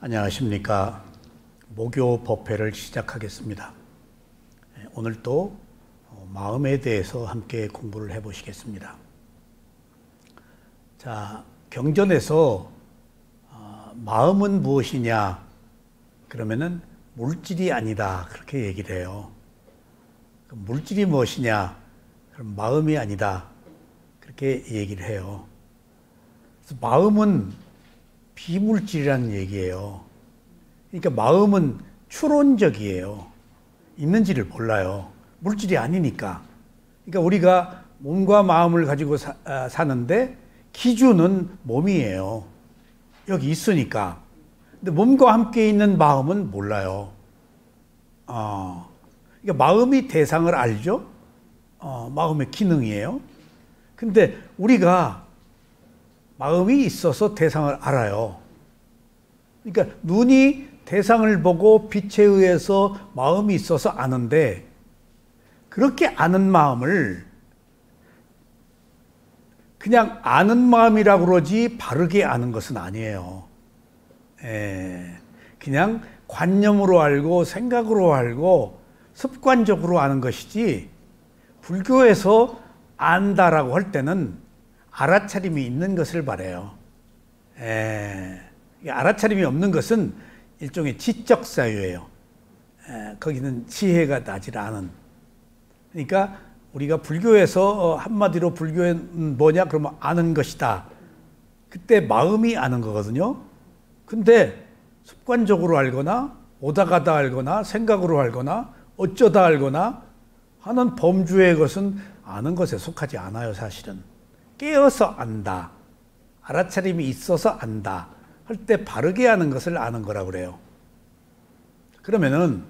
안녕하십니까. 목요 법회를 시작하겠습니다. 오늘 또 마음에 대해서 함께 공부를 해 보시겠습니다. 자, 경전에서 마음은 무엇이냐 그러면은 물질이 아니다 그렇게 얘기를 해요. 물질이 무엇이냐 그럼 마음이 아니다 그렇게 얘기를 해요. 그래서 마음은 비물질이라는 얘기예요. 그러니까 마음은 추론적이에요. 있는지를 몰라요. 물질이 아니니까. 그러니까 우리가 몸과 마음을 가지고 사는데 기준은 몸이에요. 여기 있으니까. 근데 몸과 함께 있는 마음은 몰라요. 그러니까 마음이 대상을 알죠? 마음의 기능이에요. 근데 우리가 마음이 있어서 대상을 알아요. 그러니까 눈이 대상을 보고 빛에 의해서 마음이 있어서 아는데 그렇게 아는 마음을 그냥 아는 마음이라고 그러지 바르게 아는 것은 아니에요. 그냥 관념으로 알고 생각으로 알고 습관적으로 아는 것이지 불교에서 안다라고 할 때는 알아차림이 있는 것을 말해요. 알아차림이 없는 것은 일종의 지적 사유예요. 거기는 지혜가 나질 않은. 그러니까 우리가 불교에서 한마디로 불교는 뭐냐 그러면 아는 것이다. 그때 마음이 아는 거거든요. 근데 습관적으로 알거나 오다 가다 알거나 생각으로 알거나 어쩌다 알거나 하는 범주의 것은 아는 것에 속하지 않아요. 사실은. 깨어서 안다. 알아차림이 있어서 안다. 할 때 바르게 아는 것을 아는 거라고 그래요. 그러면은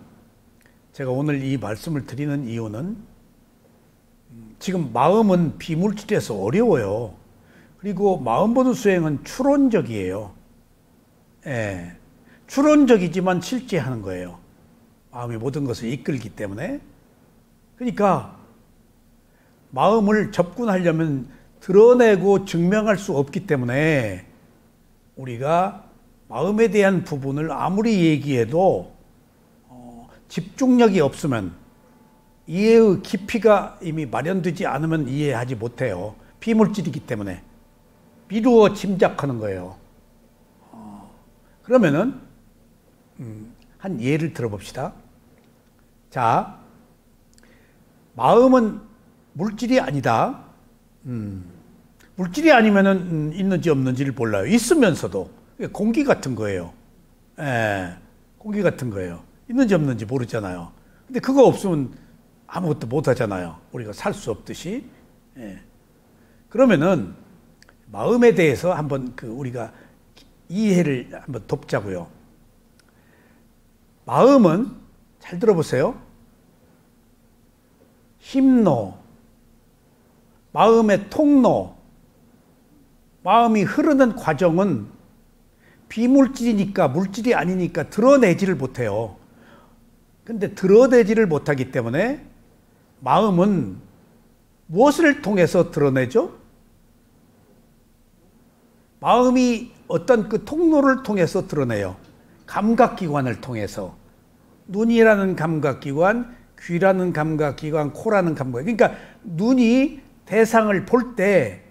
제가 오늘 이 말씀을 드리는 이유는 지금 마음은 비물질에서 어려워요. 그리고 마음 보는 수행은 추론적이에요. 추론적이지만 실제하는 거예요. 마음이 모든 것을 이끌기 때문에. 그러니까 마음을 접근하려면 드러내고 증명할 수 없기 때문에 우리가 마음에 대한 부분을 아무리 얘기해도 집중력이 없으면 이해의 깊이가 이미 마련되지 않으면 이해하지 못해요. 비물질이기 때문에 미루어 짐작하는 거예요. 그러면은 한 예를 들어봅시다. 자, 마음은 물질이 아니다. 물질이 아니면은 있는지 없는지를 몰라요. 있으면서도 공기 같은 거예요. 공기 같은 거예요. 있는지 없는지 모르잖아요. 근데 그거 없으면 아무것도 못 하잖아요. 우리가 살 수 없듯이. 그러면은 마음에 대해서 한번 우리가 이해를 한번 돕자고요. 마음은 잘 들어보세요. 힘로, 마음의 통로, 마음이 흐르는 과정은 비물질이니까 물질이 아니니까 드러내지를 못해요. 근데 드러내지를 못하기 때문에 마음은 무엇을 통해서 드러내죠? 마음이 어떤 그 통로를 통해서 드러내요. 감각기관을 통해서. 눈이라는 감각기관, 귀라는 감각기관, 코라는 감각기관. 그러니까 눈이 대상을 볼 때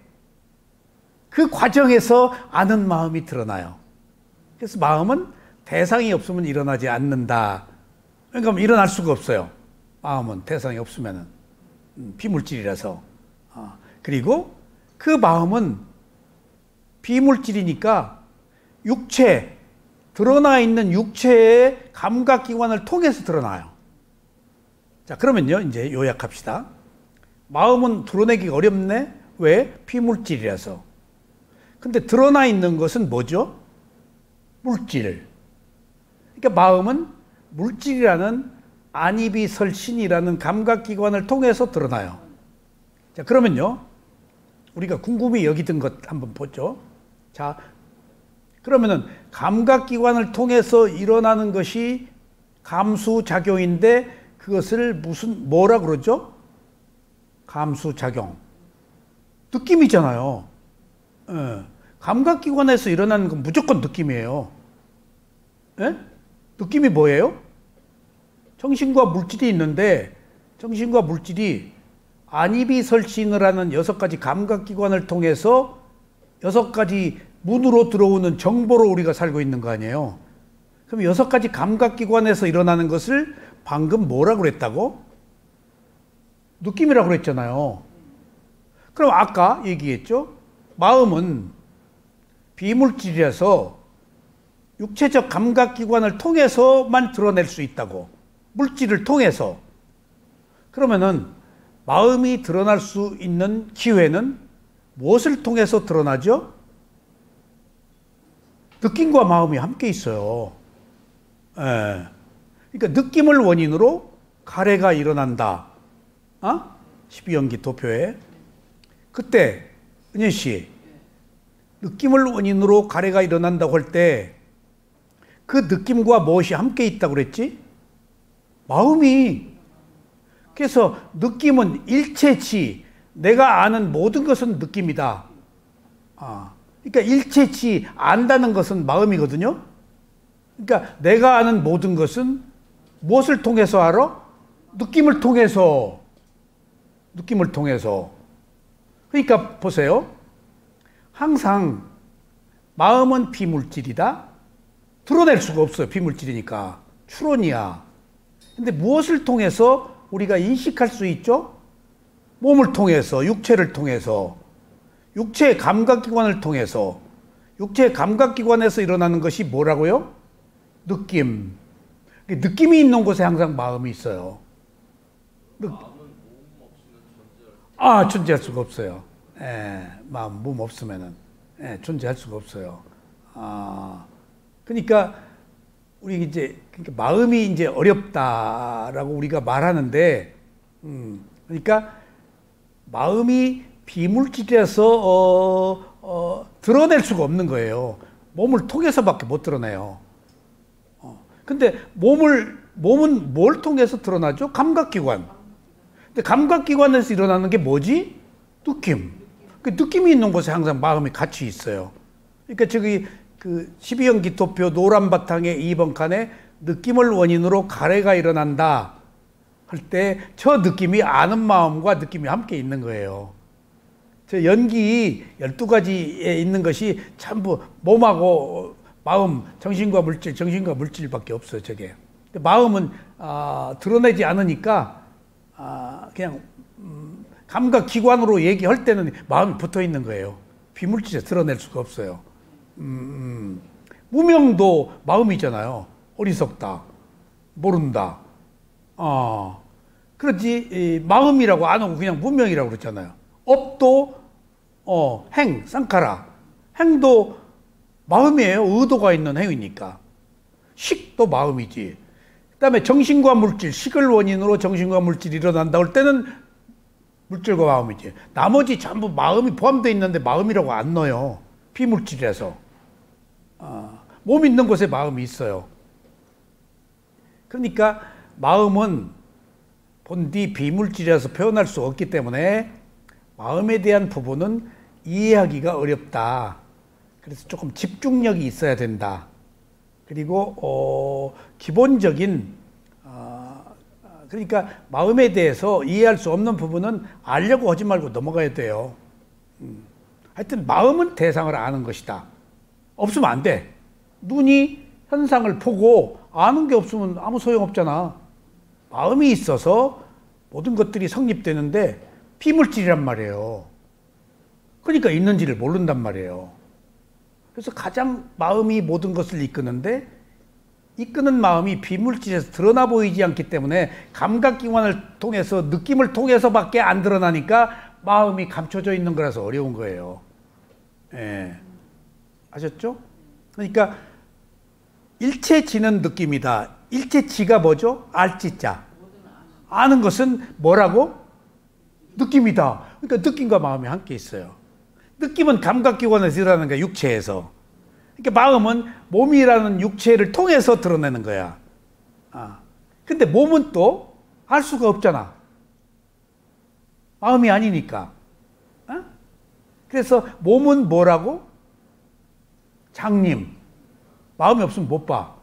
그 과정에서 아는 마음이 드러나요. 그래서 마음은 대상이 없으면 일어나지 않는다. 그러니까 일어날 수가 없어요. 마음은 대상이 없으면 비물질이라서. 그리고 그 마음은 비물질이니까 육체, 드러나 있는 육체의 감각기관을 통해서 드러나요. 자, 그러면요, 이제 요약합시다. 마음은 드러내기 어렵네? 왜? 비물질이라서. 근데 드러나 있는 것은 뭐죠? 물질. 그러니까 마음은 물질이라는 안이비설신이라는 감각기관을 통해서 드러나요. 자, 그러면요, 우리가 궁금히 여기던 것 한번 보죠. 자, 그러면은 감각기관을 통해서 일어나는 것이 감수작용인데 그것을 뭐라 그러죠? 감수작용. 느낌이잖아요. 감각기관에서 일어나는 건 무조건 느낌이에요. 예? 느낌이 뭐예요? 정신과 물질이 있는데 정신과 물질이 안입이설신을 하는 6가지 감각기관을 통해서 6가지 문으로 들어오는 정보로 우리가 살고 있는 거 아니에요. 그럼 6가지 감각기관에서 일어나는 것을 방금 뭐라고 그랬다고? 느낌이라고 그랬잖아요. 그럼 아까 얘기했죠? 마음은 비물질이라서 육체적 감각기관을 통해서만 드러낼 수 있다고. 물질을 통해서. 그러면은 마음이 드러날 수 있는 기회는 무엇을 통해서 드러나죠? 느낌과 마음이 함께 있어요. 예. 그러니까 느낌을 원인으로 가래가 일어난다. 12연기 도표에. 그때 은희 씨, 느낌을 원인으로 가래가 일어난다고 할 때 그 느낌과 무엇이 함께 있다고 그랬지? 마음이. 그래서 느낌은 일체치, 내가 아는 모든 것은 느낌이다. 그러니까 일체치, 안다는 것은 마음이거든요. 그러니까 내가 아는 모든 것은 무엇을 통해서 알아? 느낌을 통해서. 느낌을 통해서. 그러니까 보세요. 항상 마음은 비물질이다. 드러낼 수가 없어요. 비물질이니까. 추론이야. 근데 무엇을 통해서 우리가 인식할 수 있죠? 몸을 통해서, 육체를 통해서, 육체의 감각기관을 통해서. 육체의 감각기관에서 일어나는 것이 뭐라고요? 느낌. 느낌이 있는 곳에 항상 마음이 있어요. 존재할 수가 없어요. 몸 없으면은 존재할 수가 없어요. 그러니까 우리 그러니까 마음이 이제 어렵다라고 우리가 말하는데, 그러니까 마음이 비물질이라서 드러낼 수가 없는 거예요. 몸을 통해서밖에 못 드러내요. 근데 몸은 뭘 통해서 드러나죠? 감각기관. 근데 감각기관에서 일어나는 게 뭐지? 느낌. 그 느낌이 있는 곳에 항상 마음이 같이 있어요. 그러니까 저기 그 12연기 도표 노란 바탕에 2번 칸에 느낌을 원인으로 가래가 일어난다 할 때 저 느낌이 아는 마음과 느낌이 함께 있는 거예요. 저 연기 12가지에 있는 것이 전부 몸하고 마음, 정신과 물질밖에 없어요, 저게. 마음은 드러내지 않으니까 그냥 감각기관으로 얘기할 때는 마음이 붙어 있는 거예요. 비물질에 드러낼 수가 없어요. 무명도 마음이잖아요. 어리석다, 모른다. 그렇지, 마음이라고 안 하고 그냥 무명이라고 그랬잖아요. 업도 행, 쌍카라. 행도 마음이에요. 의도가 있는 행위니까. 식도 마음이지. 그 다음에 정신과 물질, 식을 원인으로 정신과 물질이 일어난다 할 때는 물질과 마음이지. 나머지 전부 마음이 포함되어 있는데 마음이라고 안 넣어요. 비물질이라서. 몸 있는 곳에 마음이 있어요. 그러니까 마음은 본디 비물질이라서 표현할 수 없기 때문에 마음에 대한 부분은 이해하기가 어렵다. 그래서 조금 집중력이 있어야 된다. 그리고 기본적인 그러니까 마음에 대해서 이해할 수 없는 부분은 알려고 하지 말고 넘어가야 돼요. 하여튼 마음은 대상을 아는 것이다. 없으면 안 돼. 눈이 현상을 보고 아는 게 없으면 아무 소용없잖아. 마음이 있어서 모든 것들이 성립되는데 비물질이란 말이에요. 그러니까 있는지를 모른단 말이에요. 그래서 가장 마음이 모든 것을 이끄는데 이끄는 마음이 비물질에서 드러나 보이지 않기 때문에 감각기관을 통해서 느낌을 통해서밖에 안 드러나니까 마음이 감춰져 있는 거라서 어려운 거예요. 아셨죠? 그러니까 일체지는 느낌이다. 일체지가 뭐죠? 알지자. 아는 것은 뭐라고? 느낌이다. 그러니까 느낌과 마음이 함께 있어요. 느낌은 감각기관에서 일어나는 거야. 육체에서. 그러니까 마음은 몸이라는 육체를 통해서 드러내는 거야. 근데 몸은 또 알 수가 없잖아. 마음이 아니니까. 그래서 몸은 뭐라고? 장님. 마음이 없으면 못 봐.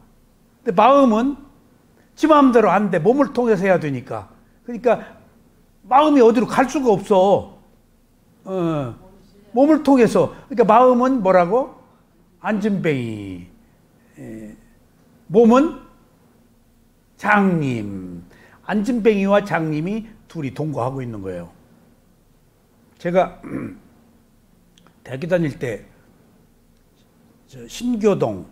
근데 마음은 지 마음대로 안 돼. 몸을 통해서 해야 되니까. 그러니까 마음이 어디로 갈 수가 없어. 몸을 통해서. 그러니까 마음은 뭐라고? 안진뱅이. 몸은 장님. 안진뱅이와 장님이 둘이 동거하고 있는 거예요. 제가 대학교 다닐 때 신교동,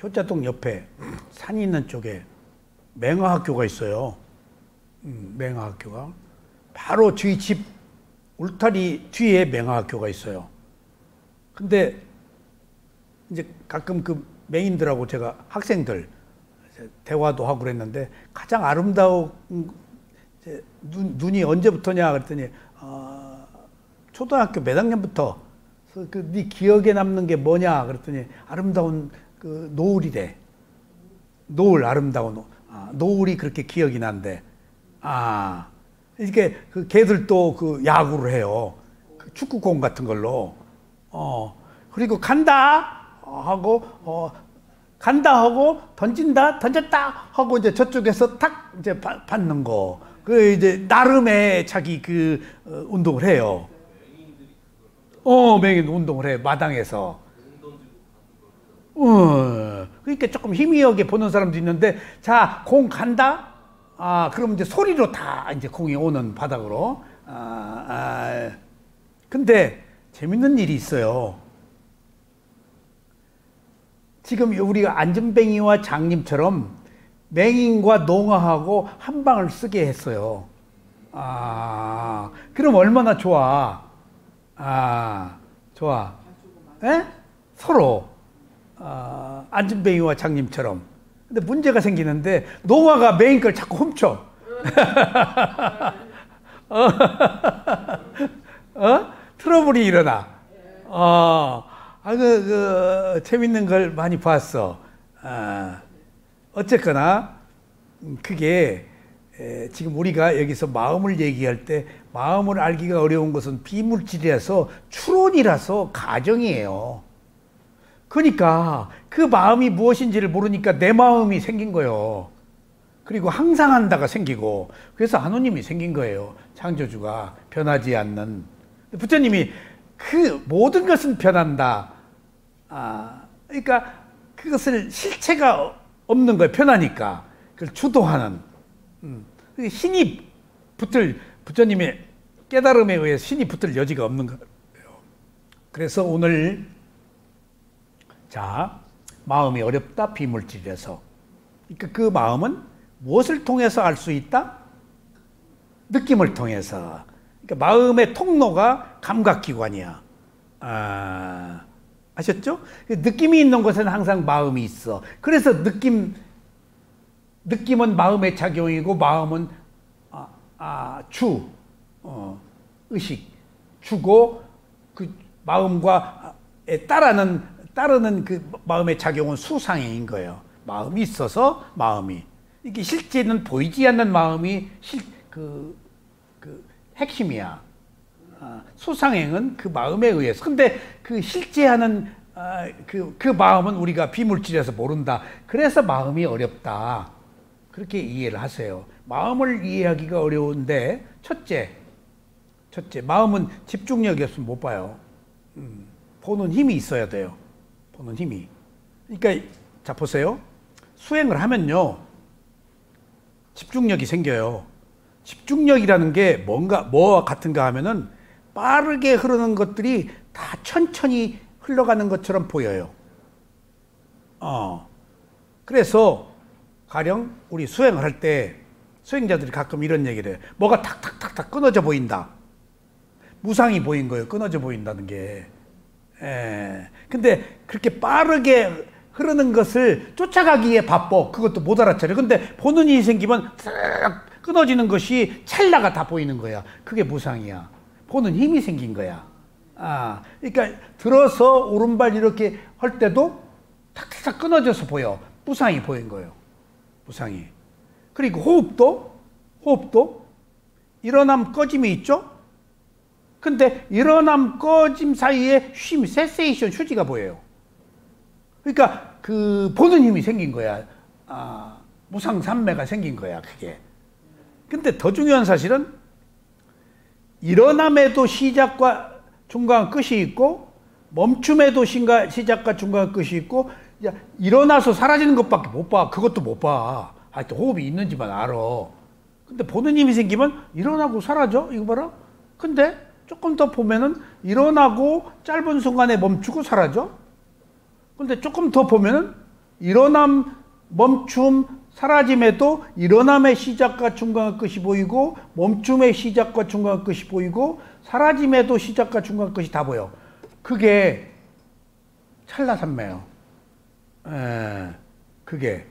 효자동 옆에 산이 있는 쪽에 맹화학교가 있어요. 맹화학교가. 바로 저희 집 울타리 뒤에 맹화학교가 있어요. 근데 이제 가끔 그 맹인들하고 제가 학생들 대화도 하고 그랬는데 가장 아름다운 눈이 언제부터냐 그랬더니 초등학교 몇 학년부터 그 네 기억에 남는 게 뭐냐 그랬더니 아름다운 그 노을이래. 노을 아름다운 노을이 그렇게 기억이 난대. 이렇게 그 걔들도 그 야구를 해요. 그 축구공 같은 걸로. 그리고 간다 하고 간다 하고 던진다 던졌다 하고 이제 저쪽에서 탁 이제 받는 거. 그 이제 나름의 자기 그 운동을 해요. 맹인 운동을 해 마당에서. 그러니까 조금 희미하게 보는 사람도 있는데, 자, 공 간다? 그럼 이제 소리로 다 이제 공이 오는 바닥으로. 근데 재밌는 일이 있어요. 지금 우리가 안전뱅이와 장님처럼 맹인과 농아하고 한 방을 쓰게 했어요. 그럼 얼마나 좋아. 좋아. 에? 서로. 안전뱅이와 장님처럼. 근데 문제가 생기는데 농아가 맹인 걸 자꾸 훔쳐. 트러블이 일어나. 재밌는 걸 많이 봤어. 어쨌거나 그게 지금 우리가 여기서 마음을 얘기할 때 마음을 알기가 어려운 것은 비물질이라서 추론이라서 가정이에요. 그러니까 그 마음이 무엇인지를 모르니까 내 마음이 생긴 거예요. 그리고 항상 한다가 생기고, 그래서 한우님이 생긴 거예요. 창조주가 변하지 않는. 부처님이 그 모든 것은 변한다. 그러니까 그것을 실체가 없는 거예요. 변하니까. 그걸 주도하는. 신이 붙을, 부처님의 깨달음에 의해서 신이 붙을 여지가 없는 거예요. 그래서 오늘 자, 마음이 어렵다, 비물질이라서. 그러니까 그 마음은 무엇을 통해서 알 수 있다? 느낌을 통해서. 그러니까 마음의 통로가 감각기관이야. 아셨죠? 느낌이 있는 곳에는 항상 마음이 있어. 그래서 느낌은 마음의 작용이고, 마음은 의식, 주고, 그 마음과 따르는 그 마음의 작용은 수상행인 거예요. 마음이 있어서 마음이. 이게 실제는 보이지 않는 마음이 그 핵심이야. 수상행은 그 마음에 의해서. 근데 그 실제하는 그 마음은 우리가 비물질에서 모른다. 그래서 마음이 어렵다. 그렇게 이해를 하세요. 마음을 이해하기가 어려운데, 첫째, 마음은 집중력이 없으면 못 봐요. 보는 힘이 있어야 돼요. 보는 힘이. 그러니까 자 보세요. 수행을 하면요, 집중력이 생겨요. 집중력이라는 게 뭐와 같은가 하면은 빠르게 흐르는 것들이 다 천천히 흘러가는 것처럼 보여요. 그래서 가령 우리 수행을 할 때 수행자들이 가끔 이런 얘기를 해요. 뭐가 탁탁탁탁 끊어져 보인다. 무상이 보인 거예요. 끊어져 보인다는 게. 근데 그렇게 빠르게 흐르는 것을 쫓아가기에 바빠. 그것도 못 알아차려. 근데 보는 일이 생기면 탁 끊어지는 것이 찰나가 다 보이는 거야. 그게 무상이야. 보는 힘이 생긴 거야. 그러니까 들어서 오른발 이렇게 할 때도 탁탁탁 끊어져서 보여. 무상이 보인 거예요. 무상이. 그리고 호흡도 일어남 꺼짐이 있죠? 근데 일어남 꺼짐 사이에 세세이션 휴지가 보여요. 그러니까 그 보는 힘이 생긴 거야. 무상산매가 생긴 거야, 그게. 근데 더 중요한 사실은 일어남에도 시작과 중간 끝이 있고 멈춤에도 시작과 중간 끝이 있고 일어나서 사라지는 것밖에 못 봐. 그것도 못 봐. 하여튼 호흡이 있는지만 알아. 근데 보는 힘이 생기면 일어나고 사라져. 이거 봐라. 근데 조금 더 보면은 일어나고 짧은 순간에 멈추고 사라져. 근데 조금 더 보면은 일어남, 멈춤, 사라짐에도 일어남의 시작과 중간 끝이 보이고 멈춤의 시작과 중간 끝이 보이고 사라짐에도 시작과 중간 끝이 다 보여. 그게 찰나산매요. 그게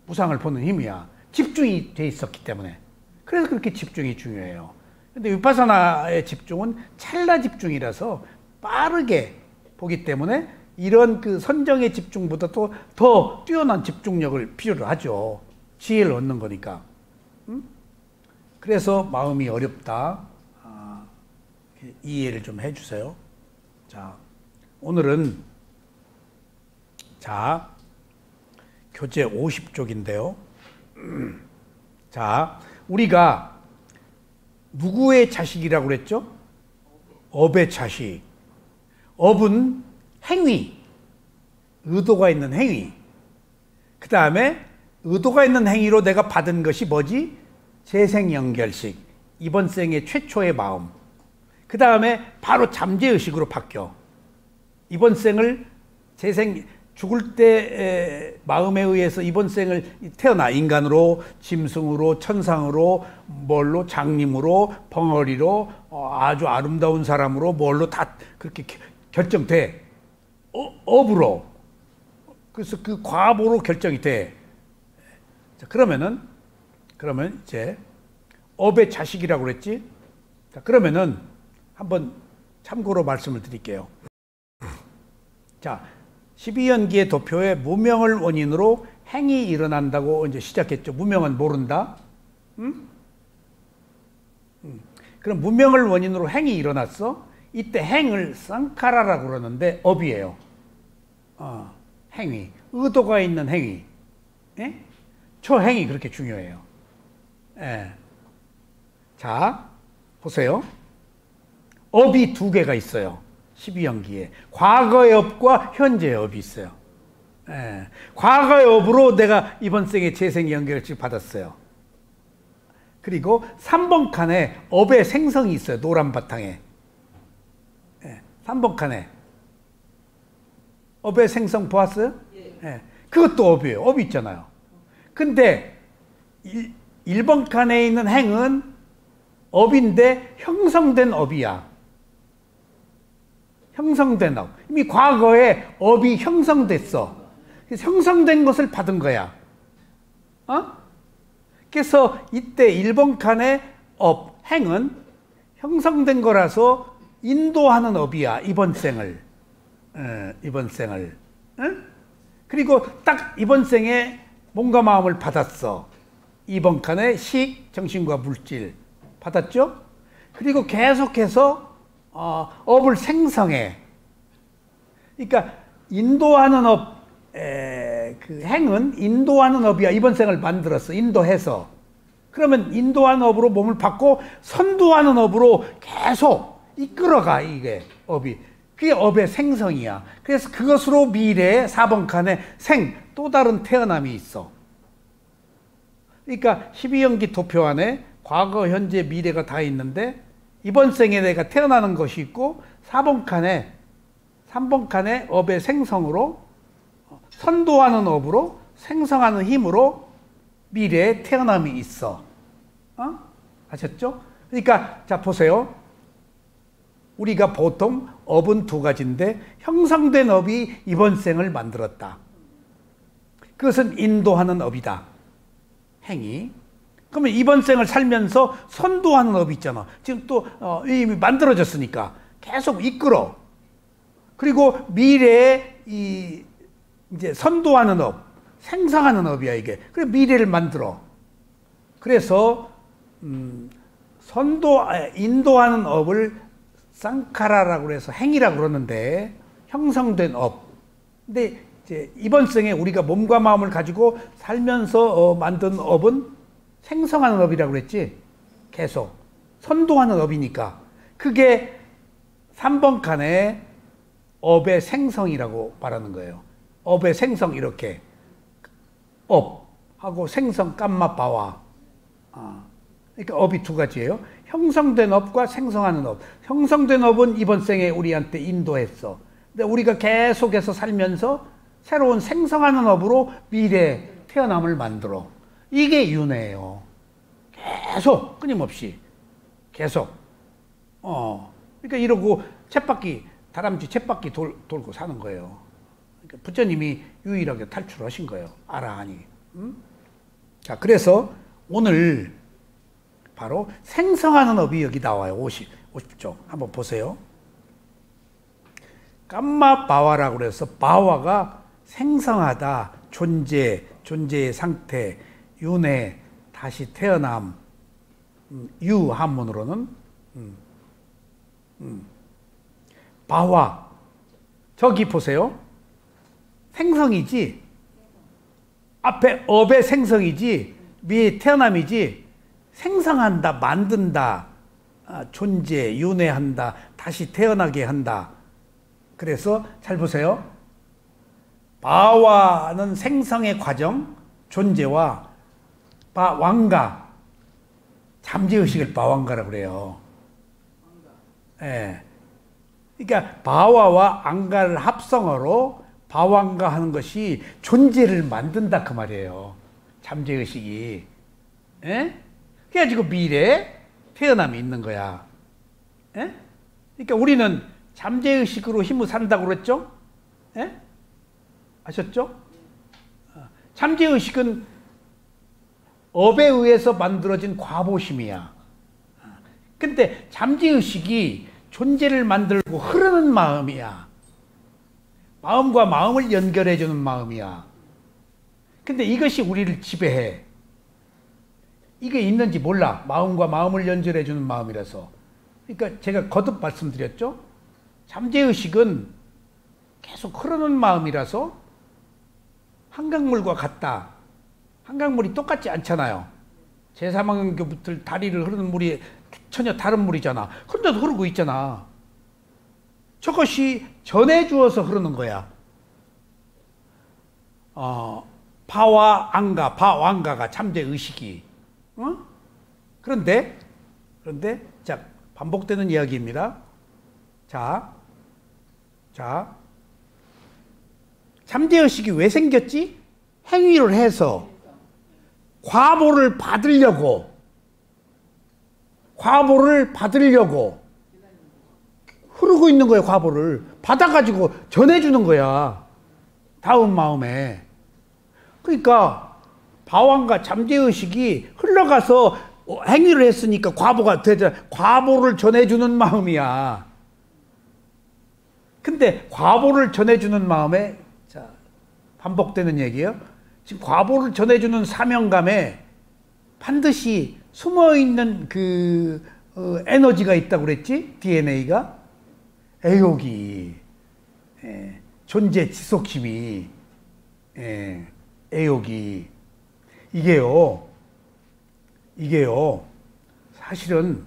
무상을 보는 힘이야. 집중이 돼 있었기 때문에. 그래서 그렇게 집중이 중요해요. 근데 위파사나의 집중은 찰나 집중이라서 빠르게 보기 때문에 이런 그 선정의 집중보다 또 더 뛰어난 집중력을 필요로 하죠. 지혜를 얻는 거니까. 그래서 마음이 어렵다. 이해를 좀 해주세요. 자, 오늘은 자 교재 50쪽인데요. 자, 우리가 누구의 자식이라고 그랬죠? 업의 자식. 업은 행위, 의도가 있는 행위. 그 다음에 의도가 있는 행위로 내가 받은 것이 뭐지? 재생연결식, 이번 생의 최초의 마음. 그 다음에 바로 잠재의식으로 바뀌어. 이번 생을 죽을 때 마음에 의해서 이번 생을 태어나. 인간으로, 짐승으로, 천상으로, 뭘로, 장님으로, 벙어리로, 아주 아름다운 사람으로, 뭘로 다 그렇게 결정돼. 업으로. 그래서 그 과보로 결정이 돼. 자, 그러면 이제 업의 자식이라고 그랬지? 자, 그러면은 한번 참고로 말씀을 드릴게요. 자, 12연기의 도표에 무명을 원인으로 행이 일어난다고 이제 시작했죠. 무명은 모른다. 그럼 무명을 원인으로 행이 일어났어. 이때 행을 쌍카라라고 그러는데 업이에요. 행위. 의도가 있는 행위. 예? 초행이 그렇게 중요해요. 예. 자, 보세요. 업이 두 개가 있어요. 12연기에. 과거의 업과 현재의 업이 있어요. 예. 과거의 업으로 내가 이번 생에 재생 연결을 받았어요. 그리고 3번 칸에 업의 생성이 있어요. 노란 바탕에. 예. 3번 칸에. 업의 생성 보았어요? 예. 그것도 업이에요. 업이 있잖아요. 근데 1번 칸에 있는 행은 업인데 형성된 업이야. 형성된 업. 이미 과거에 업이 형성됐어. 그래서 형성된 것을 받은 거야. 그래서 이때 1번 칸의 업, 행은 형성된 거라서 인도하는 업이야. 이번 생을. 이번 생을. 그리고 딱 이번 생에 몸과 마음을 받았어. 2번 칸에 식, 정신과 물질 받았죠? 그리고 계속해서 업을 생성해. 그러니까 인도하는 업, 그 행은 인도하는 업이야. 이번 생을 만들었어. 인도해서. 그러면 인도하는 업으로 몸을 받고 선도하는 업으로 계속 이끌어가. 이게 업이. 그게 업의 생성이야. 그래서 그것으로 미래의 4번 칸에 또 다른 태어남이 있어. 그러니까 12연기 도표 안에 과거, 현재, 미래가 다 있는데 이번 생에 내가 태어나는 것이 있고 3번 칸에 업의 생성으로 선도하는 업으로 생성하는 힘으로 미래에 태어남이 있어. 아셨죠? 그러니까 자 보세요. 우리가 보통 업은 두 가지인데 형성된 업이 이번 생을 만들었다. 그것은 인도하는 업이다. 행위. 그러면 이번 생을 살면서 선도하는 업이 있잖아. 지금 또 이미 만들어졌으니까 계속 이끌어. 그리고 미래에 이제 선도하는 업, 생성하는 업이야 이게. 그래 미래를 만들어. 그래서 인도하는 업을 쌍카라라고 해서 행위라고 그러는데 형성된 업. 근데 이제 이번 생에 우리가 몸과 마음을 가지고 살면서 만든 업은 생성하는 업이라고 그랬지. 계속 선동하는 업이니까 그게 3번 칸에 업의 생성이라고 말하는 거예요. 업의 생성 이렇게 업하고 생성 깜마 바와. 그러니까 업이 두 가지예요. 형성된 업과 생성하는 업. 형성된 업은 이번 생에 우리한테 인도했어. 근데 우리가 계속해서 살면서 새로운 생성하는 업으로 미래 태어남을 만들어. 이게 윤회예요. 계속 끊임없이 계속. 그러니까 이러고 다람쥐 쳇바퀴 돌고 사는 거예요. 그러니까 부처님이 유일하게 탈출하신 거예요. 아라하니. 자, 그래서 오늘 바로 생성하는 업이 여기 나와요. 50쪽. 한번 보세요. 깜마 바와라고 그래서 바와가 생성하다, 존재의 상태, 윤회, 다시 태어남, 유 한문으로는 바와. 저기 보세요. 생성이지. 앞에 업의 생성이지. 미의 태어남이지. 생성한다, 만든다, 존재, 윤회한다, 다시 태어나게 한다. 그래서 잘 보세요. 바와는 생성의 과정, 존재와 왕가, 잠재의식을 바왕가라고 그래요. 예. 그러니까 바와와 앙가를 합성어로 바왕가 하는 것이 존재를 만든다 그 말이에요. 잠재의식이. 예? 그래가지고 미래에 태어남이 있는 거야. 예? 그러니까 우리는 잠재의식으로 힘을 산다고 그랬죠? 예? 아셨죠? 잠재의식은 업에 의해서 만들어진 과보심이야. 근데 잠재의식이 존재를 만들고 흐르는 마음이야. 마음과 마음을 연결해주는 마음이야. 근데 이것이 우리를 지배해. 이게 있는지 몰라. 마음과 마음을 연결해주는 마음이라서. 그러니까 제가 거듭 말씀드렸죠? 잠재의식은 계속 흐르는 마음이라서 한강물과 같다. 한강물이 똑같지 않잖아요. 제3환경교부터 다리를 흐르는 물이 전혀 다른 물이잖아. 그런데도 흐르고 있잖아. 저것이 전해주어서 흐르는 거야. 바와 앙가, 바왕가가 잠재의식이. 그런데 자, 반복되는 이야기입니다. 자, 잠재의식이 왜 생겼지? 행위를 해서 과보를 받으려고 흐르고 있는 거예요. 과보를 받아가지고 전해주는 거야. 다음 마음에. 그러니까 바왕과 잠재의식이 흘러가서 행위를 했으니까 과보가 되잖아. 과보를 전해주는 마음이야. 근데 과보를 전해주는 마음에, 자, 반복되는 얘기예요. 지금 과보를 전해주는 사명감에 반드시 숨어있는 그 에너지가 있다고 그랬지? DNA가. 애욕이, 존재 지속심이, 애욕이. 이게요, 사실은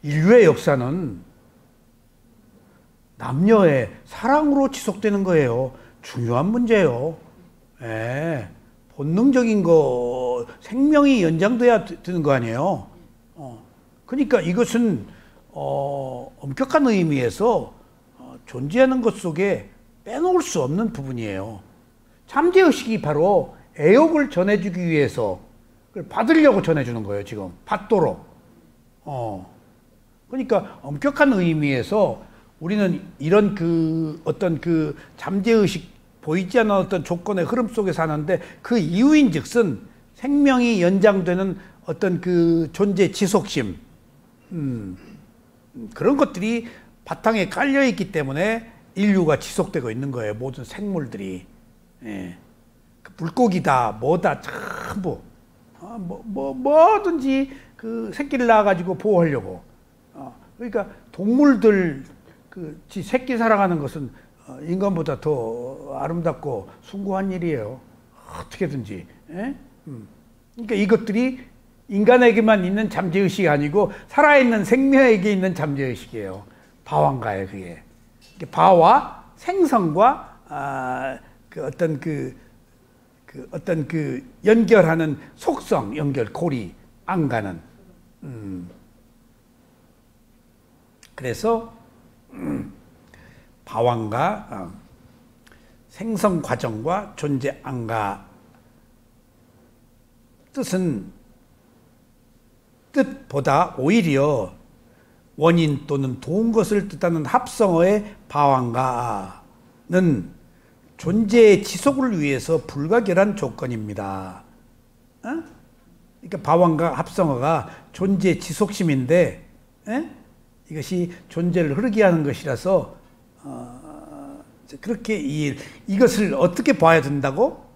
인류의 역사는 남녀의 사랑으로 지속되는 거예요. 중요한 문제예요. 본능적인 거, 생명이 연장돼야 되는 거 아니에요. 그러니까 이것은 엄격한 의미에서 존재하는 것 속에 빼놓을 수 없는 부분이에요. 잠재의식이 바로 애욕을 전해주기 위해서 그걸 받으려고 전해주는 거예요. 지금 받도록. 그러니까 엄격한 의미에서 우리는 이런 어떤 잠재의식, 보이지 않는 어떤 조건의 흐름 속에 사는데, 그 이유인즉슨 생명이 연장되는 어떤 존재 지속심, 그런 것들이 바탕에 깔려 있기 때문에 인류가 지속되고 있는 거예요. 모든 생물들이. 물고기다, 뭐다, 전부 뭐든지 새끼를 낳아가지고 보호하려고. 그러니까 동물들 지 새끼 살아가는 것은 인간보다 더 아름답고 숭고한 일이에요. 어떻게든지. 예? 그러니까 이것들이 인간에게만 있는 잠재의식이 아니고 살아있는 생명에게 있는 잠재의식이에요. 바왕가에 그게. 바와 생성과 그 어떤 그 연결하는 속성, 연결, 고리, 안가는. 그래서 바왕가 생성 과정과 존재 안가 뜻보다 오히려 원인 또는 도운 것을 뜻하는 합성어의 바왕가는 존재의 지속을 위해서 불가결한 조건입니다. 그러니까 바왕가 합성어가 존재 지속심인데 이것이 존재를 흐르게 하는 것이라서 그렇게 이것을 어떻게 봐야 된다고?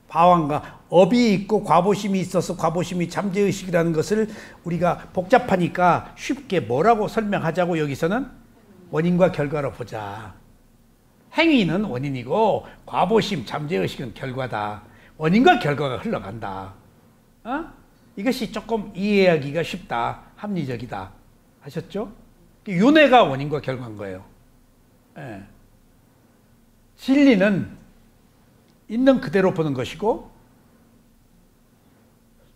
바왕가 업이 있고 과보심이 있어서 과보심이 잠재의식이라는 것을 우리가 복잡하니까 쉽게 뭐라고 설명하자고 여기서는 원인과 결과로 보자. 행위는 원인이고 과보심, 잠재의식은 결과다. 원인과 결과가 흘러간다. 이것이 조금 이해하기가 쉽다. 합리적이다. 아셨죠? 윤회가 원인과 결과인 거예요. 예. 진리는 있는 그대로 보는 것이고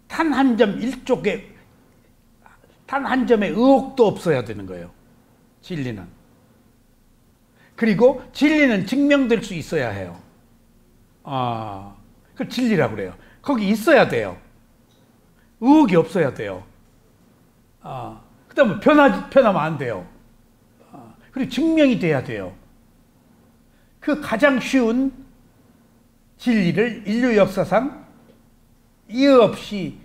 단 한 점 일쪽에 단 한 점의 의혹도 없어야 되는 거예요. 진리는. 그리고 진리는 증명될 수 있어야 해요. 그 진리라고 그래요. 거기 있어야 돼요. 의혹이 없어야 돼요. 그 다음에 변하면 안 돼요. 그리고 증명이 돼야 돼요. 그 가장 쉬운 진리를 인류 역사상 이의 없이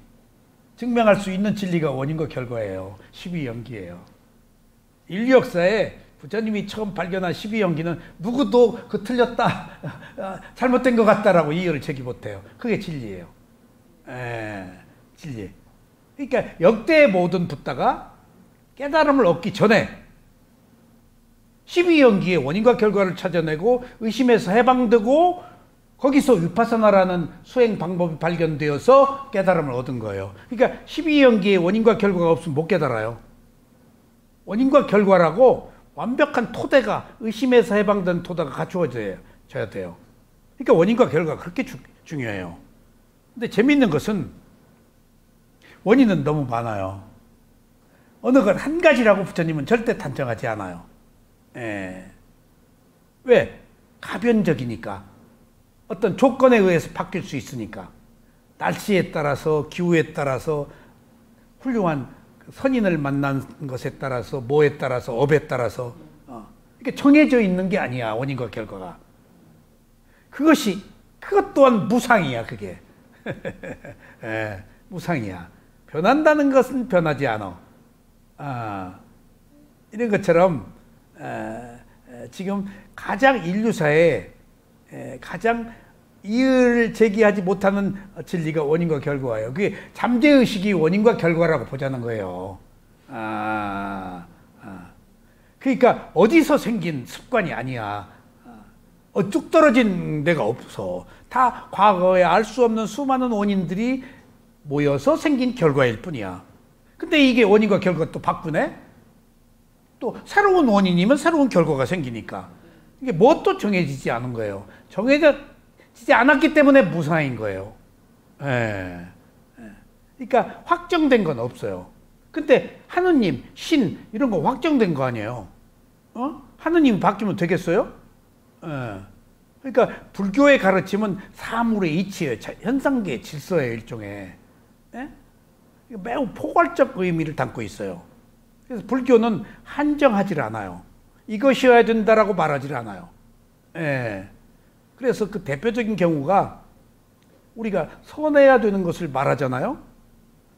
증명할 수 있는 진리가 원인과 결과예요. 12연기예요. 인류 역사에 부처님이 처음 발견한 12연기는 누구도 그 틀렸다, 잘못된 것 같다라고 이의를 제기 못해요. 그게 진리예요. 진리. 그러니까 역대의 모든 붓다가 깨달음을 얻기 전에 12연기의 원인과 결과를 찾아내고 의심에서 해방되고 거기서 위파사나라는 수행 방법이 발견되어서 깨달음을 얻은 거예요. 그러니까 12연기의 원인과 결과가 없으면 못 깨달아요. 원인과 결과라고 완벽한 토대가, 의심에서 해방된 토대가 갖추어져야 돼요. 그러니까 원인과 결과가 그렇게 중요해요. 근데 재미있는 것은 원인은 너무 많아요. 어느 것 한 가지라고 부처님은 절대 단정하지 않아요. 왜? 가변적이니까. 어떤 조건에 의해서 바뀔 수 있으니까. 날씨에 따라서, 기후에 따라서, 훌륭한 선인을 만난 것에 따라서, 뭐에 따라서, 업에 따라서. 그러니까 정해져 있는 게 아니야, 원인과 결과가. 그것 또한 무상이야, 그게. 무상이야. 변한다는 것은 변하지 않아. 이런 것처럼, 지금 가장 인류사에 가장 이의를 제기하지 못하는 진리가 원인과 결과예요. 그게 잠재의식이 원인과 결과라고 보자는 거예요. 그러니까 어디서 생긴 습관이 아니야. 쭉 떨어진 데가 없어. 다 과거에 알 수 없는 수많은 원인들이 모여서 생긴 결과일 뿐이야. 근데 이게 원인과 결과가 또 바꾸네? 또 새로운 원인이면 새로운 결과가 생기니까. 이게 뭣도 정해지지 않은 거예요. 정해지지 않았기 때문에 무상인 거예요. 그러니까 확정된 건 없어요. 근데 하느님, 신 이런 거 확정된 거 아니에요. 하느님이 바뀌면 되겠어요? 그러니까 불교의 가르침은 사물의 이치예요. 현상계의 질서예요, 일종의. 매우 포괄적 의미를 담고 있어요. 그래서 불교는 한정하지 않아요. 이것이어야 된다라고 말하지 않아요. 그래서 그 대표적인 경우가 우리가 선해야 되는 것을 말하잖아요.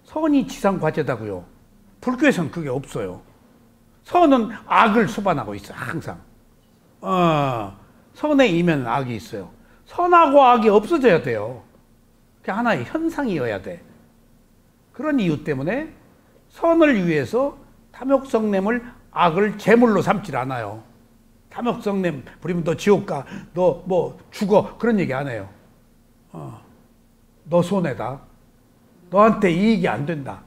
선이 지상과제다고요. 불교에서는 그게 없어요. 선은 악을 수반하고 있어요. 항상. 선에 이면 악이 있어요. 선하고 악이 없어져야 돼요. 그게 하나의 현상이어야 돼. 그런 이유 때문에 선을 위해서 탐욕성냄을 악을 제물로 삼질 않아요. 탐욕성냄 부리면 너 지옥 가. 너 뭐 죽어. 그런 얘기 안 해요. 너 손해다. 너한테 이익이 안 된다.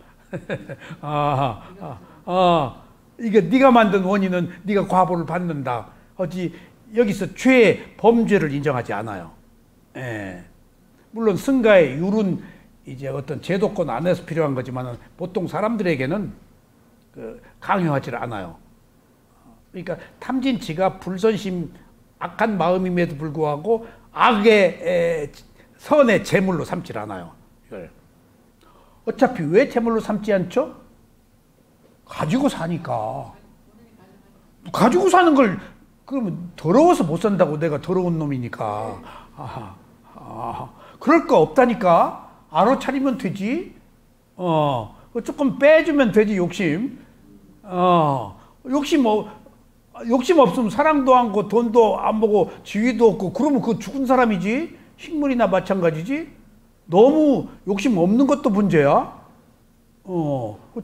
이게 네가 만든 원인은 네가 과보를 받는다. 어찌 여기서 죄, 범죄를 인정하지 않아요. 예. 물론 승가의 율은 이제 어떤 제도권 안에서 필요한 거지만 보통 사람들에게는 강요하지 않아요. 그러니까 탐진치가 불선심, 악한 마음임에도 불구하고 악의 선의 제물로 삼질 않아요. 이걸. 어차피 왜 제물로 삼지 않죠? 가지고 사니까. 가지고 사는 걸 그러면 더러워서 못 산다고. 내가 더러운 놈이니까. 그럴 거 없다니까. 알아차리면 되지. 조금 빼주면 되지. 욕심. 욕심 없으면 사랑도 않고 돈도 안 보고 지위도 없고 그러면 그거 죽은 사람이지. 식물이나 마찬가지지. 너무 욕심 없는 것도 문제야.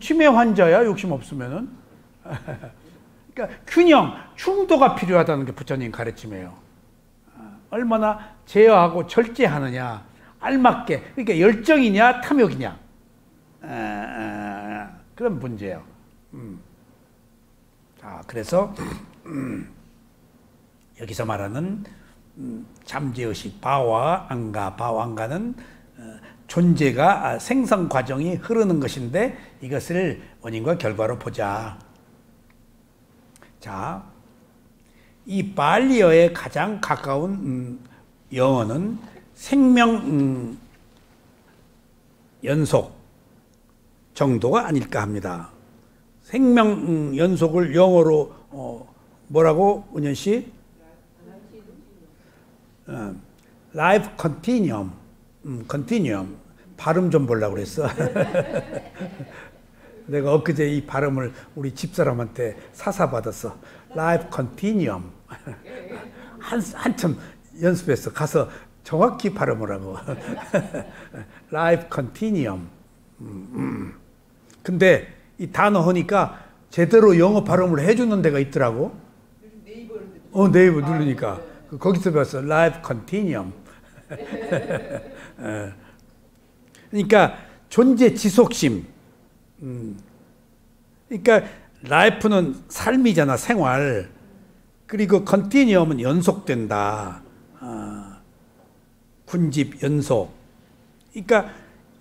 치매 환자야, 욕심 없으면은. 그러니까 균형, 충도가 필요하다는 게 부처님 가르침이에요. 얼마나 제어하고 절제하느냐, 알맞게. 그러니까 열정이냐, 탐욕이냐. 그런 문제예요. 자, 그래서 여기서 말하는 잠재의식, 바와안가, 바와안가는 존재가 생성 과정이 흐르는 것인데 이것을 원인과 결과로 보자. 자, 이 발리어에 가장 가까운 영어는 생명 연속 정도가 아닐까 합니다. 생명 연속을 영어로 뭐라고, 은현 씨? Life continuum. continuum. 발음 좀 보려고 그랬어. 내가 엊그제 이 발음을 우리 집사람한테 사사받았어. Life continuum. 한참 연습했어. 가서 정확히 발음을 하고. Life continuum. 근데 이 단어 하니까 제대로 영어 발음을 해주는 데가 있더라고. 네이버 누르니까. 거기서 배웠어. Life continuum. 그러니까 존재 지속심. 그러니까 라이프는 삶이잖아, 생활. 그리고 컨티니엄은 연속된다. 군집 연속. 그러니까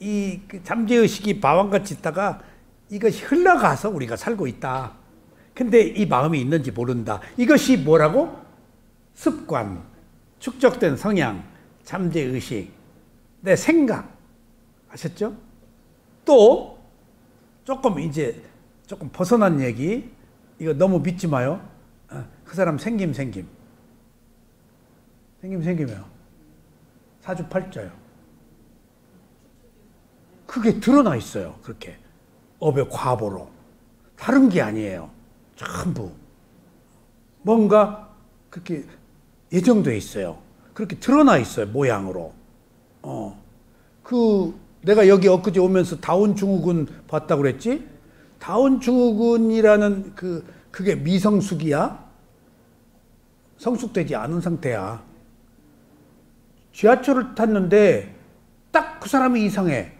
이 잠재의식이 바완같이 있다가 이것이 흘러가서 우리가 살고 있다. 근데 이 마음이 있는지 모른다. 이것이 뭐라고? 습관, 축적된 성향, 잠재의식, 내 생각. 아셨죠? 또 조금 벗어난 얘기. 이거 너무 믿지 마요. 그 사람 생김이요. 사주팔자요. 그게 드러나 있어요. 그렇게 업의 과보로. 다른 게 아니에요. 전부 뭔가 그렇게 예정돼 있어요. 그렇게 드러나 있어요. 모양으로. 내가 여기 엊그제 오면서 다운 증후군 봤다고 그랬지? 다운 증후군이라는 그게 미성숙이야? 성숙되지 않은 상태야. 지하철을 탔는데 딱 그 사람이 이상해.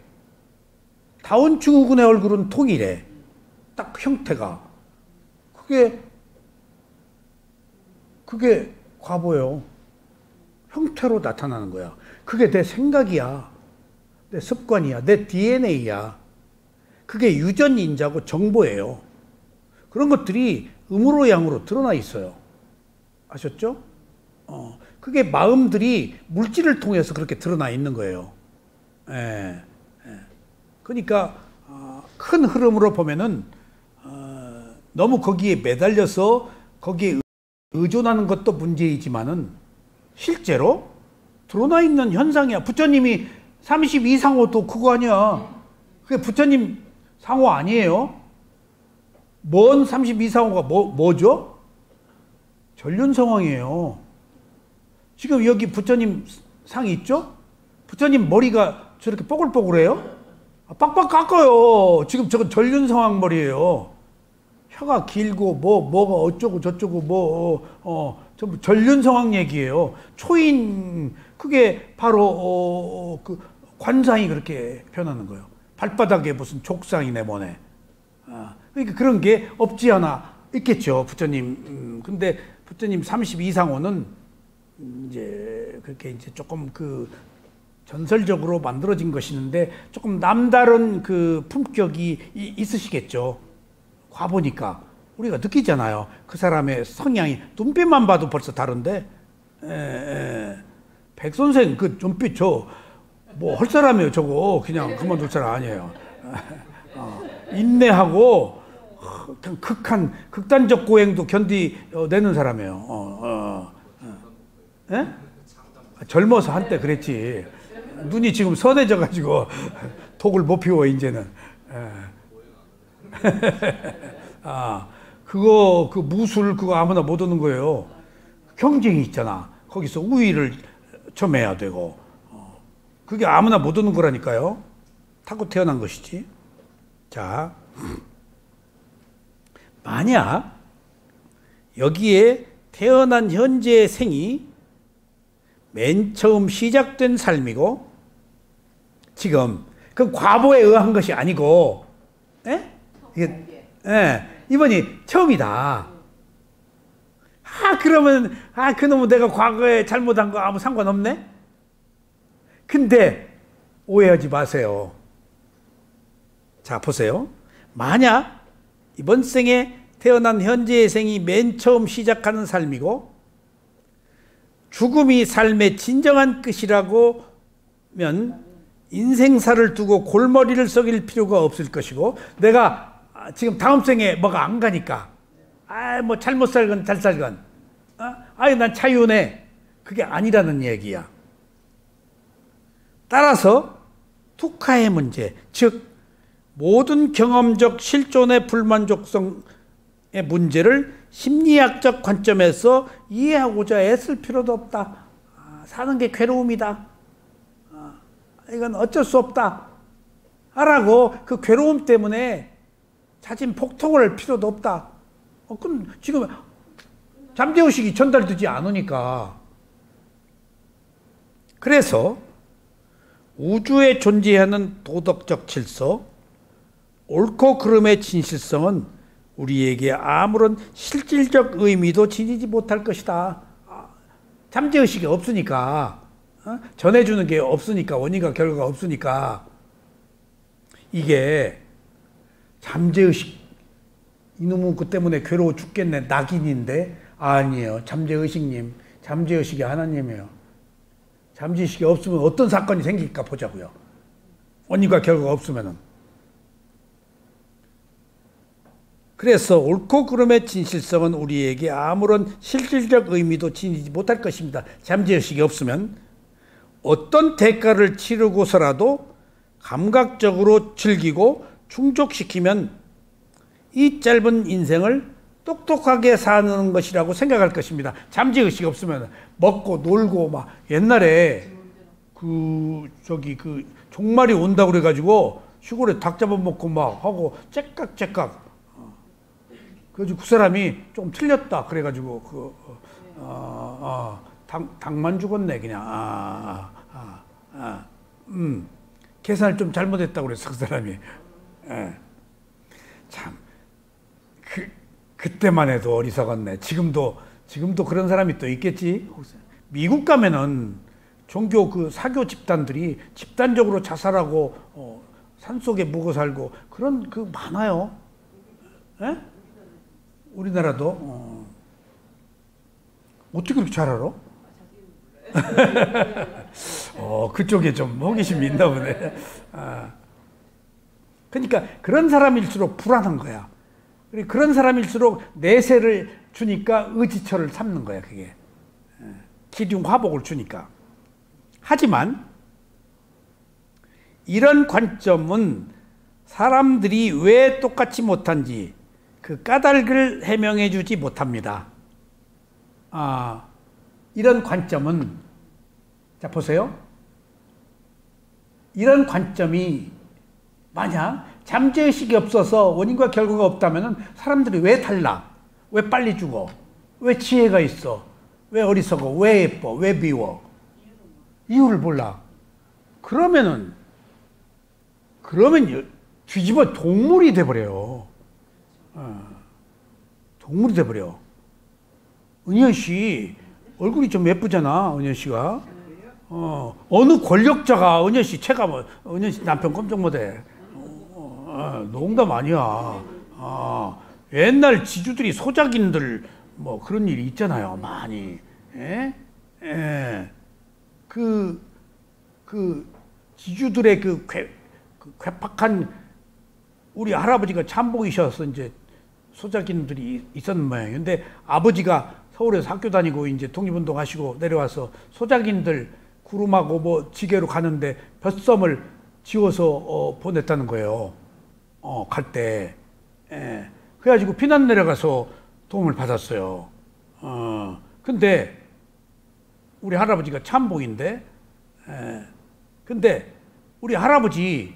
다운 증후군의 얼굴은 통일해. 딱 형태가. 그게 과보요. 형태로 나타나는 거야. 그게 내 생각이야. 내 습관이야. 내 DNA야. 그게 유전인자고 정보예요. 그런 것들이 음으로 양으로 드러나 있어요. 아셨죠? 그게 마음들이 물질을 통해서 그렇게 드러나 있는 거예요. 그러니까 큰 흐름으로 보면은 너무 거기에 매달려서 거기에 의존하는 것도 문제이지만은 실제로 드러나 있는 현상이야. 부처님이 32상호도 그거 아니야. 그게 부처님 상호 아니에요? 뭔 32상호가 뭐죠? 전륜성왕이에요. 지금 여기 부처님 상 있죠? 부처님 머리가 저렇게 뽀글뽀글해요? 빡빡 깎아요. 지금 저건 전륜성왕 머리예요. 혀가 길고 뭐가 어쩌고 저쩌고 전부 전륜성황 얘기예요. 초인 그게 바로 그 관상이 그렇게 변하는 거예요. 발바닥에 무슨 족상이네 뭐네. 그러니까 그런 게 없지 않아 있겠죠, 부처님. 근데 부처님 32상호는 이제 그렇게 이제 조금 그 전설적으로 만들어진 것이는데 조금 남다른 그 품격이 있으시겠죠. 가보니까 우리가 느끼잖아요. 그 사람의 성향이 눈빛만 봐도 벌써 다른데. 백선생 그 눈빛 뭐 할 사람이에요. 저거 그냥 그만둘 사람 아니에요. 인내하고 극단적 고행도 견디내는 사람이에요. 예? 젊어서 한때 그랬지. 눈이 지금 선해져 가지고 독을 못 피워 이제는. 그거 그 무술 그거 아무나 못 오는 거예요. 경쟁이 있잖아. 거기서 우위를 점해야 되고. 그게 아무나 못 오는 거라니까요. 타고 태어난 것이지. 자, 만약 여기에 태어난 현재의 생이 맨 처음 시작된 삶이고 지금 그 과거에 의한 것이 아니고, 이번이 처음이다. 그러면 그놈은 내가 과거에 잘못한 거 아무 상관없네. 근데 오해하지 마세요. 자, 보세요. 만약 이번 생에 태어난 현재의 생이 맨 처음 시작하는 삶이고 죽음이 삶의 진정한 끝이라고 면 인생사를 두고 골머리를 썩일 필요가 없을 것이고 내가 지금 다음 생에 뭐가 안 가니까 뭐 잘못 살건 잘 살건 난 자유네 그게 아니라는 얘기야. 따라서 투카의 문제, 즉 모든 경험적 실존의 불만족성의 문제를 심리학적 관점에서 이해하고자 애쓸 필요도 없다. 사는 게 괴로움이다. 이건 어쩔 수 없다. 라고 그 괴로움 때문에 자진 폭통을 할 필요도 없다. 그럼 지금 잠재의식이 전달되지 않으니까. 그래서 우주에 존재하는 도덕적 질서, 옳고 그름의 진실성은 우리에게 아무런 실질적 의미도 지니지 못할 것이다. 잠재의식이 없으니까, 전해주는 게 없으니까, 원인과 결과가 없으니까, 이게 잠재의식, 이놈은 그 때문에 괴로워 죽겠네, 낙인인데, 아니에요. 잠재의식님, 잠재의식이 하나님이에요. 잠재의식이 없으면 어떤 사건이 생길까 보자고요. 원인과 결과가 없으면은. 그래서 옳고 그름의 진실성은 우리에게 아무런 실질적 의미도 지니지 못할 것입니다. 잠재의식이 없으면 어떤 대가를 치르고서라도 감각적으로 즐기고 충족시키면 이 짧은 인생을 똑똑하게 사는 것이라고 생각할 것입니다. 잠재의식이 없으면 먹고 놀고 막 옛날에 그 종말이 온다고 그래가지고 시골에 닭 잡아먹고 막 하고 째깍째깍. 그래서 그 사람이 좀 틀렸다 그래가지고 닭만 죽었네 그냥. 계산을 좀 잘못했다고 그랬어 그 사람이. 참 그때만 해도 어리석었네. 지금도 그런 사람이 또 있겠지. 미국 가면은 종교 그 사교 집단들이 집단적으로 자살하고 산속에 묵어 살고 그런 그 많아요. 우리나라도 어떻게 그렇게 잘 알아? 그쪽에 좀 호기심이 있나 보네. 그러니까 그런 사람일수록 불안한 거야. 그리고 그런 사람일수록 내세를 주니까 의지처를 삼는 거야, 그게. 기륭 화복을 주니까. 하지만 이런 관점은 사람들이 왜 똑같이 못한지 그 까닭을 해명해 주지 못합니다. 이런 관점은, 자, 보세요. 이런 관점이 만약 잠재의식이 없어서 원인과 결과가 없다면 사람들이 왜 달라? 왜 빨리 죽어? 왜 지혜가 있어? 왜 어리석어? 왜 예뻐? 왜 미워? 이유를 몰라. 그러면 뒤집어 동물이 돼버려요. 동물이 돼버려. 은현 씨 얼굴이 좀 예쁘잖아. 은현 씨가. 어느 권력자가 은현 씨 체감, 은현 씨 남편 깜짝 못해. 농담 아니야. 옛날 지주들이 소작인들 뭐 그런 일이 있잖아요. 많이. 예? 그 지주들의 그 괴팍한 우리 할아버지가 참복이셔서 이제 소작인들이 있었는 모양이에요. 근데 아버지가 서울에서 학교 다니고 이제 독립운동 하시고 내려와서 소작인들 구름하고 뭐 지게로 가는데 볏섬을 지워서 보냈다는 거예요. 갈 때. 그래가지고 피난 내려가서 도움을 받았어요. 근데 우리 할아버지가 참복인데, 근데 우리 할아버지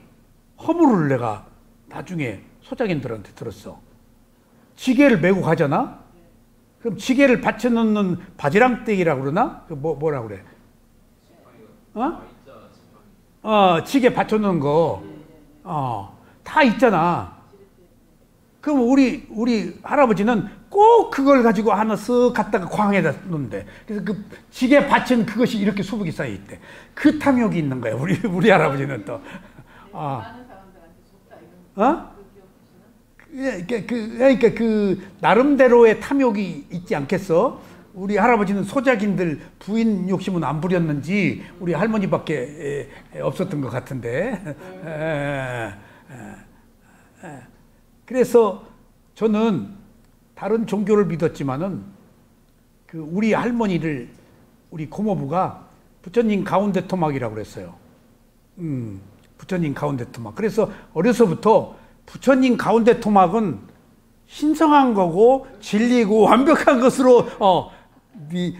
허물을 내가 나중에 소작인들한테 들었어. 지게를 메고 가잖아? 그럼 지게를 받쳐놓는 바지랑떼기라고 그러나? 뭐라 그래? 지게 받쳐놓는 거. 다 있잖아. 그럼 우리 할아버지는 꼭 그걸 가지고 하나 쓱 갖다가 광에다 놓는데. 그래서 그 지게 받친 그것이 이렇게 수북이 쌓여 있대. 그 탐욕이 있는 거야. 우리 할아버지는 또. 그러니까 그 나름대로의 탐욕이 있지 않겠어? 우리 할아버지는 소작인들 부인 욕심은 안 부렸는지 우리 할머니밖에 없었던 것 같은데. 그래서 저는 다른 종교를 믿었지만은 그 우리 할머니를 우리 고모부가 부처님 가운데 토막이라고 그랬어요. 부처님 가운데 토막. 그래서 어려서부터 부처님 가운데 토막은 신성한 거고 진리고 완벽한 것으로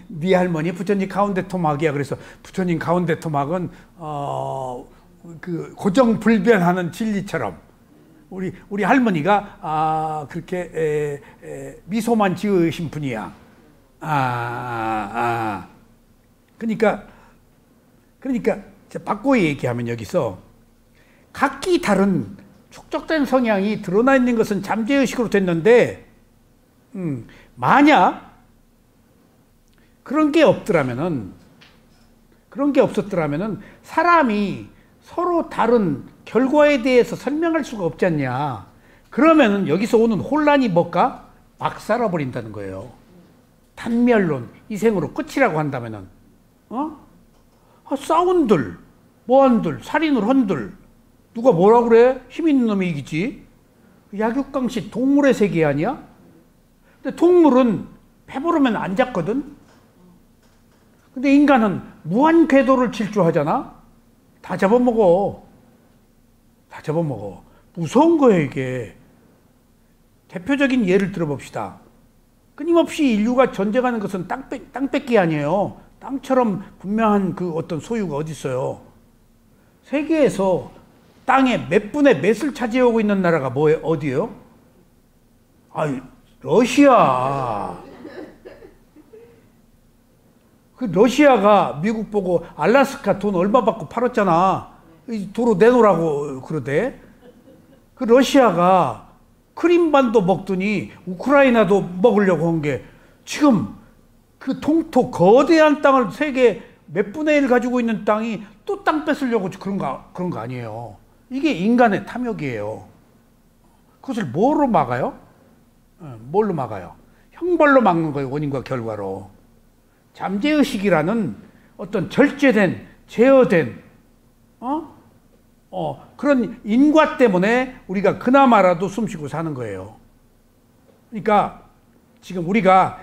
네 할머니 부처님 가운데 토막이야. 그래서 부처님 가운데 토막은 그 고정불변하는 진리처럼 우리 할머니가 그렇게 미소만 지으신 분이야. 그러니까 바꿔 얘기하면 여기서 각기 다른 축적된 성향이 드러나 있는 것은 잠재의식으로 됐는데, 만약 그런 게 없었더라면은 사람이 서로 다른 결과에 대해서 설명할 수가 없지 않냐. 그러면은 여기서 오는 혼란이 뭘까? 막 살아버린다는 거예요. 단멸론, 이 생으로 끝이라고 한다면은, 싸운들, 뭐한들, 살인을 한들, 누가 뭐라 그래? 힘 있는 놈이 이기지. 약육강식 동물의 세계 아니야? 근데 동물은 배부르면 안 잡거든? 근데 인간은 무한 궤도를 질주하잖아? 다 잡아먹어. 무서운 거예요, 이게. 대표적인 예를 들어봅시다. 끊임없이 인류가 전쟁하는 것은 땅 뺏기 아니에요. 땅처럼 분명한 그 어떤 소유가 어디 있어요. 세계에서 땅의 몇 분의 몇을 차지하고 있는 나라가 뭐예요? 어디예요? 러시아. 그 러시아가 미국 보고 알래스카 돈 얼마 받고 팔았잖아. 도로 내놓으라고 그러대. 그 러시아가 크림반도 먹더니 우크라이나도 먹으려고 한 게 지금 그 통토 거대한 땅을 세계 몇 분의 1 가지고 있는 땅이 또 땅 뺏으려고 그런 거 아니에요. 이게 인간의 탐욕이에요. 그것을 뭐로 막아요? 뭘로 막아요? 형벌로 막는 거예요. 원인과 결과로. 잠재의식이라는 어떤 절제된, 제어된, 그런 인과 때문에 우리가 그나마라도 숨쉬고 사는 거예요. 그러니까 지금 우리가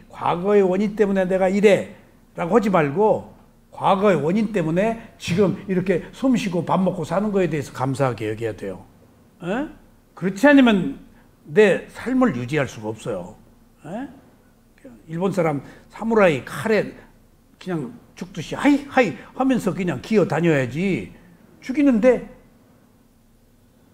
과거의 원인 때문에 내가 이래 라고 하지 말고 과거의 원인 때문에 지금 이렇게 숨쉬고 밥 먹고 사는 거에 대해서 감사하게 여겨야 돼요. 그렇지 않으면 내 삶을 유지할 수가 없어요. 일본 사람 사무라이 칼에 그냥 죽듯이 하이 하면서 그냥 기어 다녀야지. 죽이는데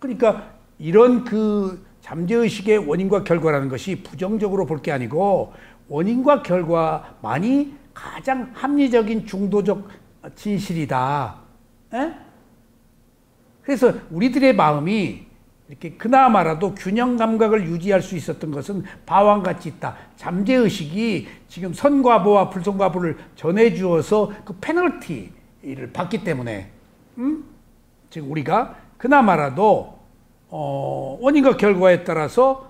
그러니까 이런 그 잠재의식의 원인과 결과라는 것이 부정적으로 볼 게 아니고 원인과 결과만이 가장 합리적인 중도적 진실이다. 에? 그래서 우리들의 마음이 이렇게 그나마라도 균형 감각을 유지할 수 있었던 것은 바와 같이 있다. 잠재의식이 지금 선과보와 불선과보를 전해주어서 그 페널티를 받기 때문에, 지금 우리가 그나마라도 원인과 결과에 따라서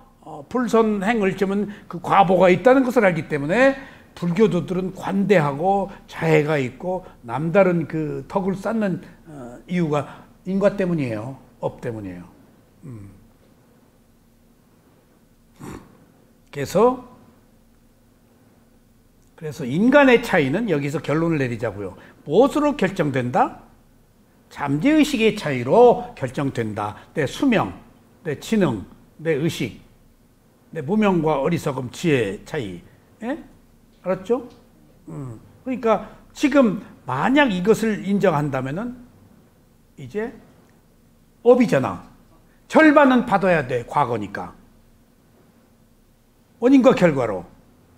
불선행을 지으면 그 과보가 있다는 것을 알기 때문에 불교도들은 관대하고 자애가 있고 남다른 그 덕을 쌓는 이유가 인과 때문이에요. 업 때문이에요. 그래서 인간의 차이는 여기서 결론을 내리자고요. 무엇으로 결정된다? 잠재의식의 차이로 결정된다. 내 수명, 내 지능, 내 의식, 내 무명과 어리석음, 지혜의 차이. 예? 알았죠? 그러니까 지금 만약 이것을 인정한다면은 이제 업이잖아. 절반은 받아야 돼. 과거니까. 원인과 결과로.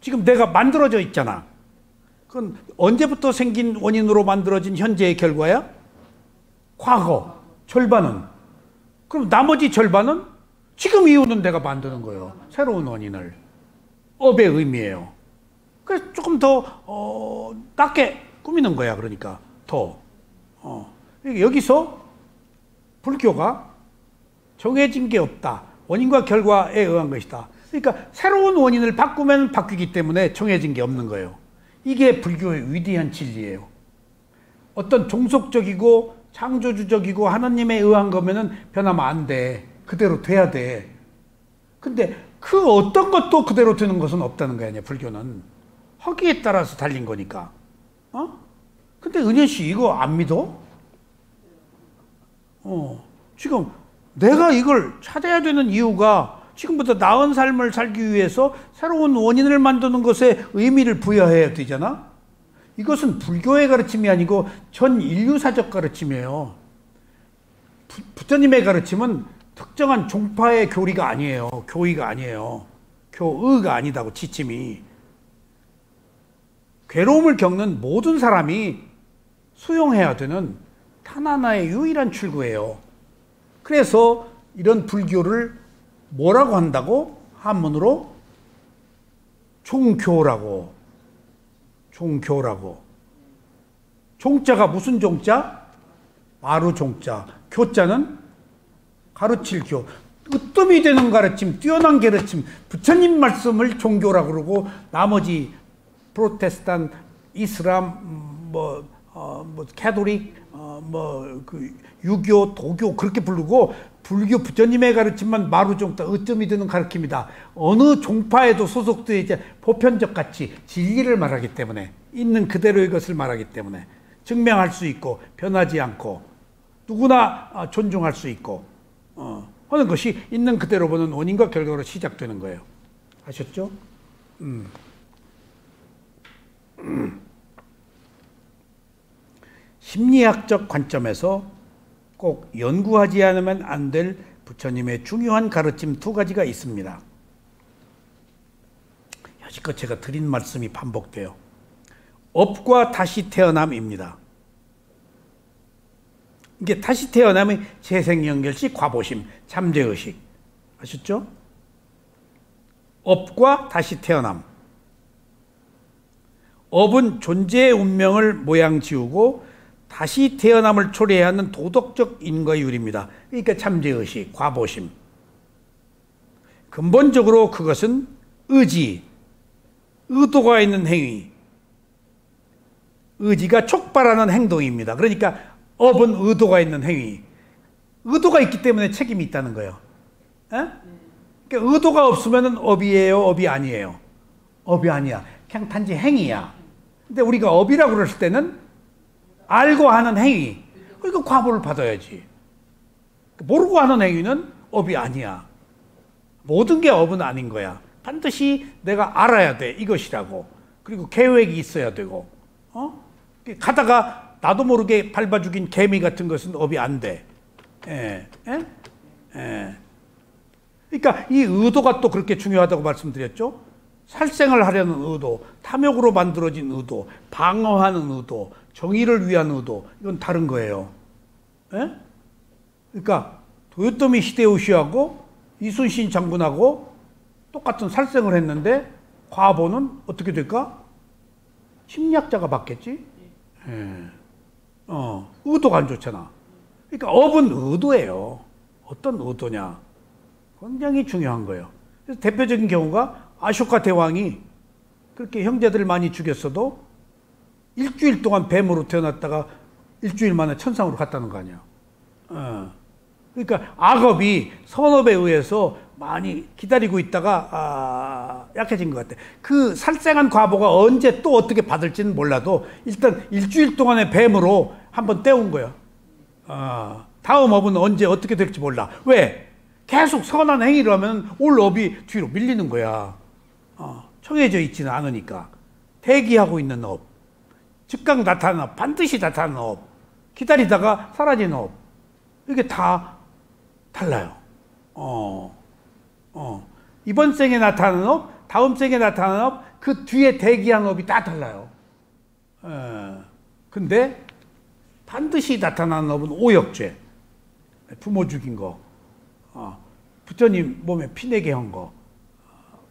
지금 내가 만들어져 있잖아. 그건 언제부터 생긴 원인으로 만들어진 현재의 결과야? 과거. 절반은. 그럼 나머지 절반은 지금 이유는 내가 만드는 거예요. 새로운 원인을. 업의 의미예요. 그래서 조금 더 낮게 꾸미는 거야. 그러니까 더. 여기서 불교가 정해진 게 없다. 원인과 결과에 의한 것이다. 그러니까 새로운 원인을 바꾸면 바뀌기 때문에 정해진 게 없는 거예요. 이게 불교의 위대한 진리예요. 어떤 종속적이고 창조주적이고 하나님에 의한 거면은 변하면 안 돼. 그대로 돼야 돼. 근데 그 어떤 것도 그대로 되는 것은 없다는 거 아니야, 불교는. 허기에 따라서 달린 거니까. 근데 은현 씨 이거 안 믿어? 지금 내가 이걸 찾아야 되는 이유가 지금부터 나은 삶을 살기 위해서 새로운 원인을 만드는 것에 의미를 부여해야 되잖아? 이것은 불교의 가르침이 아니고 전 인류사적 가르침이에요. 부처님의 가르침은 특정한 종파의 교리가 아니에요. 교의가 아니에요. 교의가 아니다고, 지침이. 괴로움을 겪는 모든 사람이 수용해야 되는 단 하나의 유일한 출구예요. 그래서 이런 불교를 뭐라고 한다고? 한문으로 종교라고. 종교라고. 종자가 무슨 종자? 마루 종자. 교자는 가르칠 교. 으뜸이 되는 가르침, 뛰어난 가르침, 부처님 말씀을 종교라고 그러고 나머지 프로테스탄, 이슬람, 캐톨릭, 유교, 도교 그렇게 부르고 불교 부처님의 가르침만 마루종자, 으뜸이 되는 가르침이다. 어느 종파에도 소속되어 이제 보편적 가치, 진리를 말하기 때문에 있는 그대로의 것을 말하기 때문에 증명할 수 있고 변하지 않고 누구나 존중할 수 있고 하는 것이 있는 그대로 보는 원인과 결과로 시작되는 거예요. 아셨죠? 심리학적 관점에서 꼭 연구하지 않으면 안 될 부처님의 중요한 가르침 두 가지가 있습니다. 여지껏 제가 드린 말씀이 반복돼요. 업과 다시 태어남입니다. 이게 다시 태어남의 재생연결식, 과보심, 잠재의식. 아셨죠? 업과 다시 태어남. 업은 존재의 운명을 모양 지우고 다시 태어남을 초래해야 하는 도덕적 인과율입니다. 그러니까 잠재의식, 과보심. 근본적으로 그것은 의지, 의도가 있는 행위, 의지가 촉발하는 행동입니다. 그러니까 업은 의도가 있는 행위. 의도가 있기 때문에 책임이 있다는 거예요. 그러니까 의도가 없으면 업이에요, 업이 아니에요? 업이 아니야. 그냥 단지 행위야. 근데 우리가 업이라고 그랬을 때는 알고 하는 행위. 그러니까 과보를 받아야지. 모르고 하는 행위는 업이 아니야. 모든 게 업은 아닌 거야. 반드시 내가 알아야 돼. 이것이라고. 그리고 계획이 있어야 되고. 가다가 나도 모르게 밟아 죽인 개미 같은 것은 업이 안 돼. 예. 그러니까 이 의도가 또 그렇게 중요하다고 말씀드렸죠. 살생을 하려는 의도, 탐욕으로 만들어진 의도, 방어하는 의도, 정의를 위한 의도, 이건 다른 거예요. 예? 그러니까 도요토미 히데요시하고 이순신 장군하고 똑같은 살생을 했는데 과보는 어떻게 될까? 침략자가 받겠지? 예. 의도가 안 좋잖아. 그러니까 업은 의도예요. 어떤 의도냐? 굉장히 중요한 거예요. 그래서 대표적인 경우가 아쇼카 대왕이 그렇게 형제들을 많이 죽였어도 일주일 동안 뱀으로 태어났다가 일주일 만에 천상으로 갔다는 거 아니야. 그러니까 악업이 선업에 의해서 많이 기다리고 있다가 약해진 것 같아. 그 살생한 과보가 언제 또 어떻게 받을지는 몰라도 일단 일주일 동안의 뱀으로 한번 때운 거야. 다음 업은 언제 어떻게 될지 몰라. 왜? 계속 선한 행위를 하면 올 업이 뒤로 밀리는 거야. 정해져 있지는 않으니까. 대기하고 있는 업, 즉각 나타나는 업, 반드시 나타나는 업, 기다리다가 사라지는 업, 이게 다 달라요. 이번 생에 나타나는 업, 다음 생에 나타나는 업, 그 뒤에 대기한 업이 다 달라요. 근데 반드시 나타나는 업은 오역죄, 부모 죽인 거, 부처님 몸에 피내게 한 거,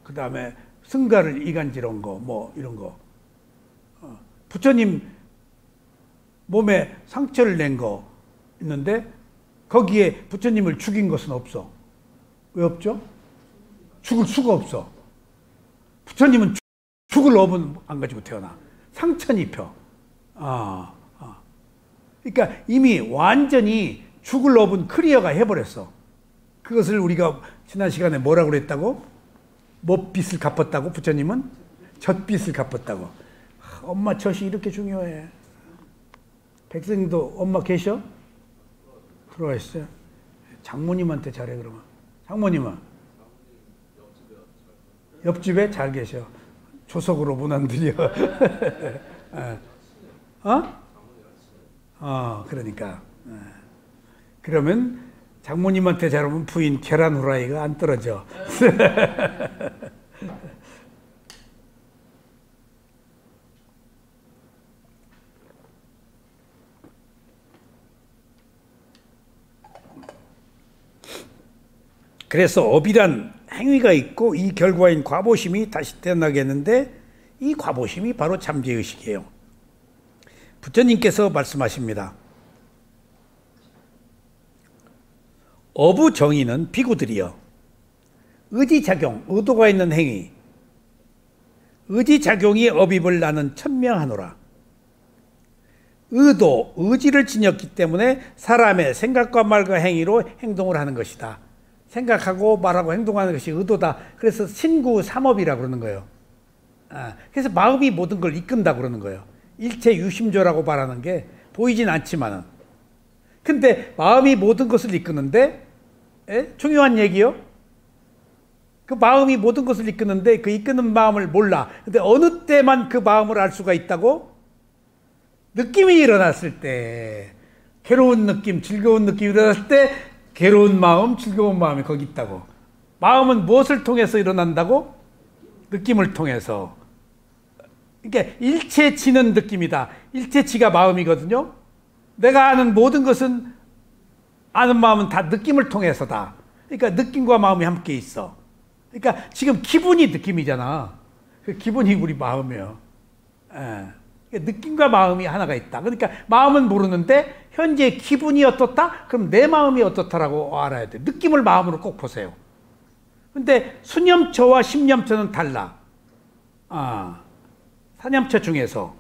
그 다음에 승가를 이간질한 거, 뭐 이런 거, 부처님 몸에 상처를 낸 거 있는데 거기에 부처님을 죽인 것은 없어. 왜 없죠? 죽을 수가 없어. 부처님은 죽을 업은 안 가지고 태어나. 상처는 입혀. 그러니까 이미 완전히 죽을 업은 클리어가 해버렸어. 그것을 우리가 지난 시간에 뭐라고 그랬다고? 뭣빚을 갚았다고? 부처님은 젖빚을 갚았다고. 엄마 젖이 이렇게 중요해. 백성님도 엄마 계셔? 들어와 있어요. 장모님한테 잘해 그러면. 장모님은? 옆집에 잘 계셔. 조석으로 문 안 들려. 그러니까. 그러면 장모님한테 잘하면 부인 계란 후라이가 안 떨어져. 그래서 업이란 행위가 있고 이 결과인 과보심이 다시 태어나겠는데 이 과보심이 바로 잠재의식이에요. 부처님께서 말씀하십니다. 어부 정의는 비구들이여 의지작용, 의도가 있는 행위, 의지작용이 업입을 나는 천명하노라. 의도, 의지를 지녔기 때문에 사람의 생각과 말과 행위로 행동을 하는 것이다. 생각하고 말하고 행동하는 것이 의도다. 그래서 신구 삼업이라고 그러는 거예요. 그래서 마음이 모든 걸 이끈다 그러는 거예요. 일체 유심조라고 말하는 게 보이진 않지만은. 근데 마음이 모든 것을 이끄는데, 중요한 얘기요. 그 마음이 모든 것을 이끄는데 그 이끄는 마음을 몰라. 근데 어느 때만 그 마음을 알 수가 있다고? 느낌이 일어났을 때, 괴로운 느낌, 즐거운 느낌이 일어났을 때 괴로운 마음, 즐거운 마음이 거기 있다고. 마음은 무엇을 통해서 일어난다고? 느낌을 통해서. 그러니까 일체치는 느낌이다. 일체치가 마음이거든요. 내가 아는 모든 것은, 아는 마음은 다 느낌을 통해서다. 그러니까 느낌과 마음이 함께 있어. 그러니까 지금 기분이 느낌이잖아. 그 기분이 우리 마음이에요. 느낌과 마음이 하나가 있다. 그러니까 마음은 모르는데 현재 기분이 어떻다? 그럼 내 마음이 어떻다라고 알아야 돼. 느낌을 마음으로 꼭 보세요. 근데 수념처와 심념처는 달라. 사념처 중에서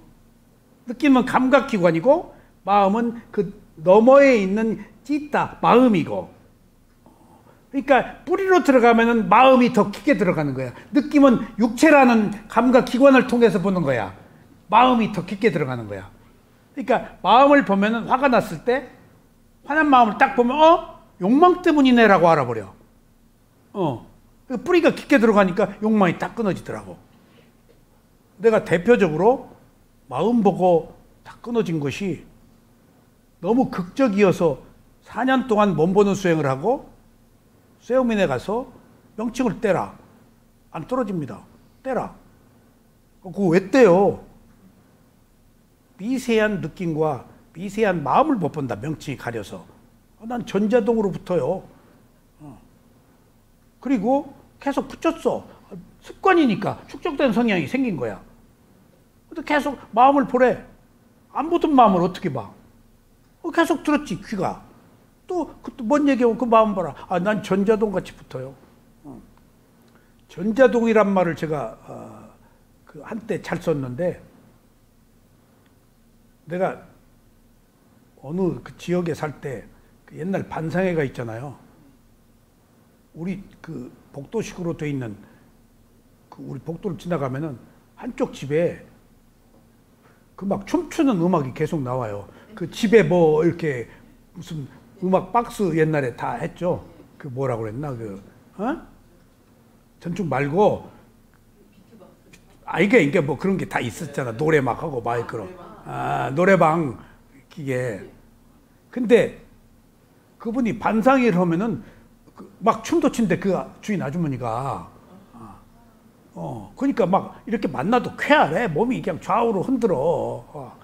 느낌은 감각기관이고 마음은 그 너머에 있는 찌따, 마음이고. 그러니까 뿌리로 들어가면은 마음이 더 깊게 들어가는 거야. 느낌은 육체라는 감각기관을 통해서 보는 거야. 마음이 더 깊게 들어가는 거야. 그러니까 마음을 보면은 화가 났을 때 화난 마음을 딱 보면 욕망 때문이네라고 알아버려. 뿌리가 깊게 들어가니까 욕망이 딱 끊어지더라고. 내가 대표적으로 마음 보고 다 끊어진 것이 너무 극적이어서 4년 동안 몸보는 수행을 하고 세우민에 가서 명칭을 떼라. 안 떨어집니다. 떼라. 그거 왜 떼요? 미세한 느낌과 미세한 마음을 못 본다. 명칭이 가려서. 난 전자동으로 붙어요. 그리고 계속 붙였어. 습관이니까 축적된 성향이 생긴 거야. 근데 계속 마음을 보래. 안 보던 마음을 어떻게 봐? 계속 들었지, 귀가. 또 뭔 얘기하고 그 마음 봐라. 아, 난 전자동 같이 붙어요. 전자동이란 말을 제가 그 한때 잘 썼는데, 내가 어느 그 지역에 살 때 그 옛날 반상회가 있잖아요. 우리 그 복도식으로 돼 있는 그 우리 복도를 지나가면은 한쪽 집에 그 막 춤추는 음악이 계속 나와요. 그 집에 뭐 이렇게 무슨 음악 박스 옛날에 다 했죠. 그 뭐라고 그랬나 전축 말고 이게 뭐 그런 게 다 있었잖아. 노래 막 하고 마이크로 노래방 기계. 근데 그분이 반상회를 하면은 막 춤도 춘대 그 주인 아주머니가. 그러니까 막 이렇게 만나도 쾌활해. 몸이 그냥 좌우로 흔들어.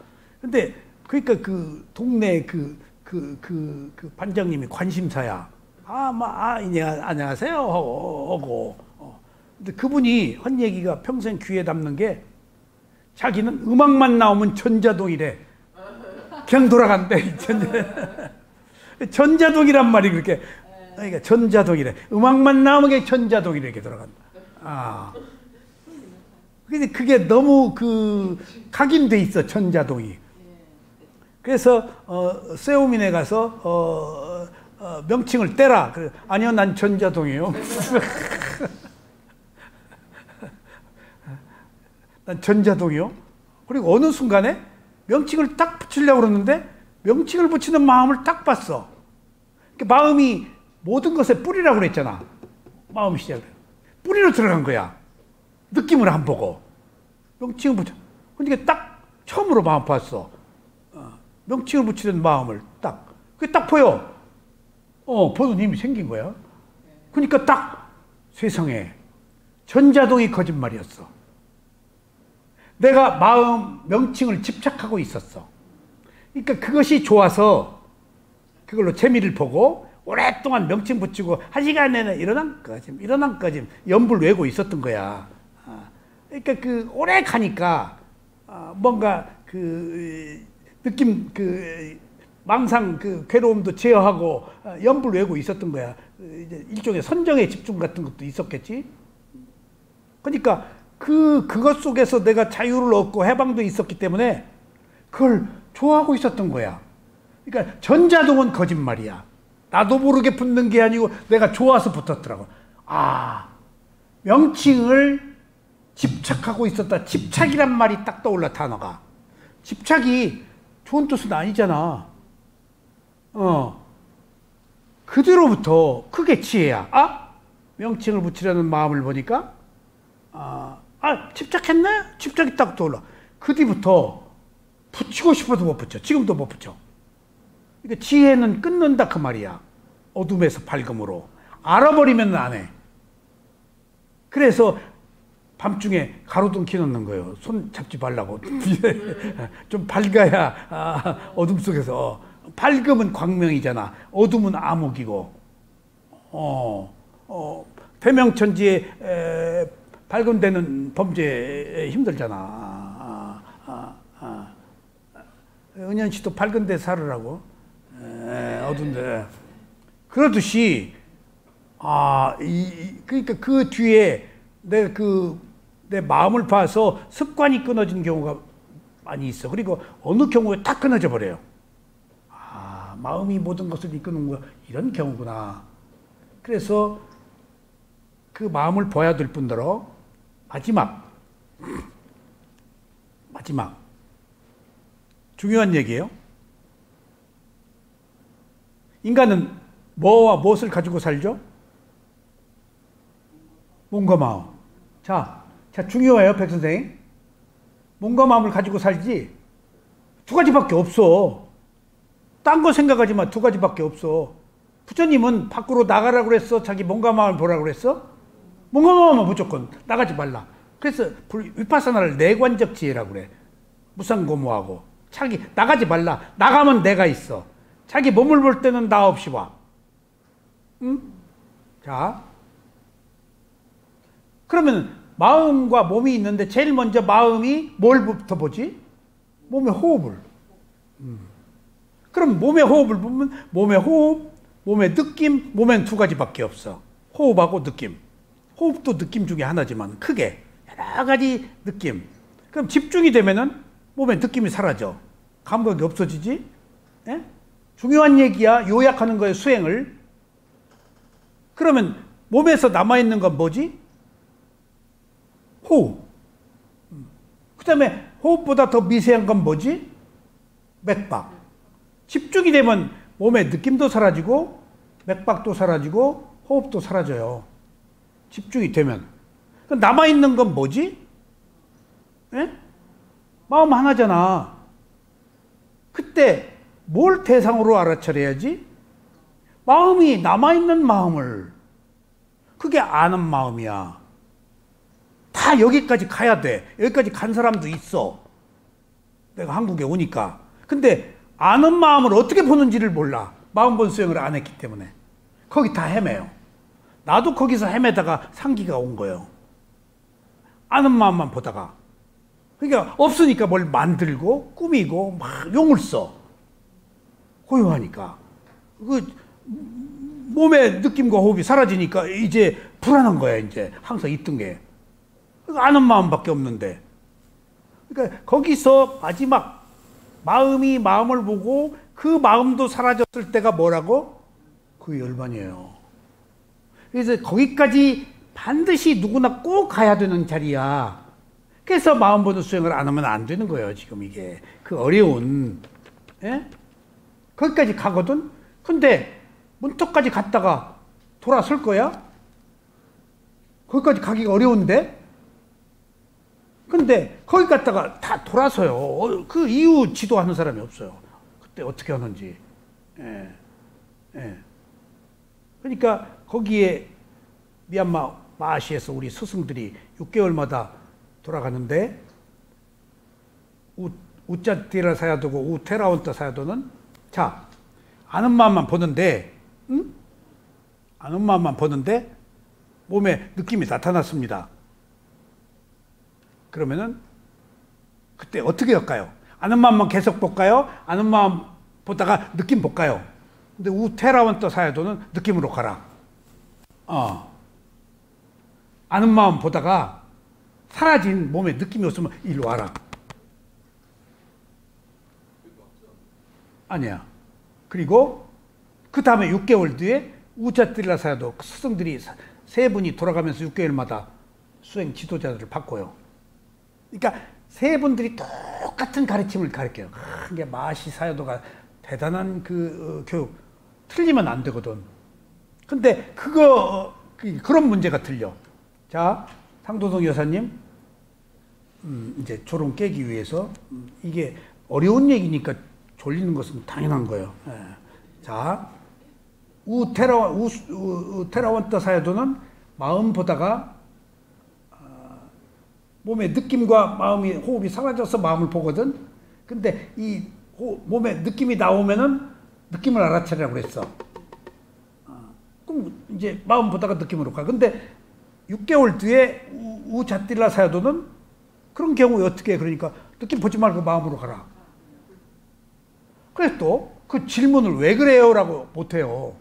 근데 그러니까 그 동네 그 반장님이 관심사야. 안녕하세요 하고. 근데 그분이 한 얘기가 평생 귀에 담는 게, 자기는 음악만 나오면 전자동이래. 그냥 돌아간대. 전자동이란 말이 그렇게. 그러니까 전자동이래. 음악만 나오면 그냥 전자동이래. 이렇게 돌아간다. 근데 그게 너무 각인돼 있어, 전자동이. 그래서 세우민에 가서 명칭을 떼라. 그래. 아니요, 난 전자동이에요. 난 전자동이요. 그리고 어느 순간에 명칭을 딱 붙이려고 그러는데 명칭을 붙이는 마음을 딱 봤어. 마음이 모든 것의 뿌리라고 그랬잖아. 마음 시작을. 뿌리로 들어간 거야. 느낌을 안 보고. 명칭을 붙여. 그러니까 딱 처음으로 마음 봤어. 명칭을 붙이는 마음을 딱. 그게 딱 보여. 보는 힘이 생긴 거야. 그러니까 딱 세상에 전자동이 거짓말이었어. 내가 마음 명칭을 집착하고 있었어. 그러니까 그것이 좋아서 그걸로 재미를 보고 오랫동안 명칭 붙이고 한 시간 내내 일어난 꺼짐 연불 외고 있었던 거야. 그러니까 그 오래 가니까 뭔가 그 느낌 망상 괴로움도 제어하고 연불 외고 있었던 거야. 이제 일종의 선정의 집중 같은 것도 있었겠지. 그러니까 그것 속에서 내가 자유를 얻고 해방도 있었기 때문에 그걸 좋아하고 있었던 거야. 그러니까 전자동은 거짓말이야. 나도 모르게 붙는 게 아니고 내가 좋아서 붙었더라고. 명칭을 집착하고 있었다. 집착이란 말이 딱 떠올라, 단어가. 집착이 좋은 뜻은 아니잖아. 그대로부터 크게 치해야. 명칭을 붙이려는 마음을 보니까 집착했네? 집착이 딱 떠올라. 그 뒤부터 붙이고 싶어도 못 붙여. 지금도 못 붙여. 그러니까 지혜는 끊는다 그 말이야. 어둠에서 밝음으로. 알아버리면 안 해. 그래서 밤중에 가로등 켜놓는 거예요. 손 잡지 말라고. 좀 밝아야 어둠 속에서. 밝음은 광명이잖아. 어둠은 암흑이고. 대명천지에 발견되는 범죄에 힘들잖아. 은현 씨도 밝은 데 살으라고. 어두운데. 그러듯이, 그러니까 그 뒤에 내 마음을 봐서 습관이 끊어진 경우가 많이 있어. 그리고 어느 경우에 딱 끊어져 버려요. 마음이 모든 것을 이끄는 거야. 이런 경우구나. 그래서 그 마음을 봐야 될 뿐더러 마지막 중요한 얘기예요. 인간은 뭐와 무엇을 가지고 살죠? 몸과 마음. 자 중요해요, 백 선생님. 몸과 마음을 가지고 살지. 두 가지밖에 없어. 딴 거 생각하지 마. 두 가지밖에 없어. 부처님은 밖으로 나가라고 그랬어? 자기 몸과 마음을 보라고 그랬어? 몸과 마음은 무조건 나가지 말라. 그래서 위파사나를 내관적 지혜라고 그래. 무상고무하고. 자기 나가지 말라. 나가면 내가 있어. 자기 몸을 볼 때는 나 없이 와. 응? 자, 그러면 마음과 몸이 있는데 제일 먼저 마음이 뭘부터 보지? 몸의 호흡을. 그럼 몸의 호흡을 보면 몸의 호흡, 몸의 느낌, 몸엔 두 가지밖에 없어. 호흡하고 느낌. 호흡도 느낌 중에 하나지만 크게 여러 가지 느낌. 그럼 집중이 되면은 몸의 느낌이 사라져. 감각이 없어지지? 예? 중요한 얘기야. 요약하는 거예요, 수행을. 그러면 몸에서 남아있는 건 뭐지? 호흡. 그 다음에 호흡보다 더 미세한 건 뭐지? 맥박. 집중이 되면 몸의 느낌도 사라지고 맥박도 사라지고 호흡도 사라져요. 집중이 되면. 남아있는 건 뭐지? 예? 마음 하나잖아. 그때 뭘 대상으로 알아차려야지? 마음이 남아있는 마음을. 그게 아는 마음이야. 다 여기까지 가야 돼. 여기까지 간 사람도 있어. 내가 한국에 오니까. 근데 아는 마음을 어떻게 보는지를 몰라. 마음본 수행을 안 했기 때문에. 거기 다 헤매요. 나도 거기서 헤매다가 상기가 온 거예요. 아는 마음만 보다가. 그러니까 없으니까 뭘 만들고 꾸미고 막 용을 써. 고요하니까. 그 몸의 느낌과 호흡이 사라지니까 이제 불안한 거야. 이제 항상 있던 게. 아는 마음밖에 없는데. 그러니까 거기서 마지막 마음이 마음을 보고 그 마음도 사라졌을 때가 뭐라고? 그 열반이에요. 그래서 거기까지 반드시 누구나 꼭 가야 되는 자리야. 그래서 마음 보는 수행을 안 하면 안 되는 거예요. 지금 이게 그 어려운. 예? 거기까지 가거든. 근데 문턱까지 갔다가 돌아설 거야? 거기까지 가기가 어려운데? 근데 거기 갔다가 다 돌아서요. 그 이후 지도하는 사람이 없어요. 그때 어떻게 하는지. 예. 예. 그러니까 거기에 미얀마 마시에서 우리 스승들이 6개월마다 돌아가는데 우짜티라 사야도고 우테라온타 사야도는 자 아는 마음만 보는데 응? 아는 마음만 보는데 몸에 느낌이 나타났습니다. 그러면은 그때 어떻게 할까요? 아는 마음만 계속 볼까요? 아는 마음 보다가 느낌 볼까요? 근데 우테라원터 사야도는 느낌으로 가라. 아는 마음 보다가 사라진 몸에 느낌이 없으면 일로 와라. 아니야. 그리고 그 다음에 6개월 뒤에 우짜틸라 사야도 스승들이 세 분이 돌아가면서 6개월마다 수행 지도자들을 바꿔요. 그러니까 세 분들이 똑같은 가르침을 가르쳐요. 이게 마시 사야도가 대단한 그 교육. 틀리면 안 되거든. 근데 그런 문제가 들려. 자, 상도동 여사님, 이제 조롱 깨기 위해서 이게 어려운 얘기니까 졸리는 것은 당연한 거예요. 예. 자, 우테라원터 사야도는 마음 보다가 몸의 느낌과 마음이 호흡이 사라져서 마음을 보거든. 근데 이 몸에 느낌이 나오면은 느낌을 알아차리라고 그랬어. 그럼 이제 마음 보다가 느낌으로 가. 근데 6개월 뒤에 우자틸라 사야도는 그런 경우에 어떻게 해? 그러니까 느낌 보지 말고 마음으로 가라. 그래서 또 그 질문을 왜 그래요? 라고 못해요.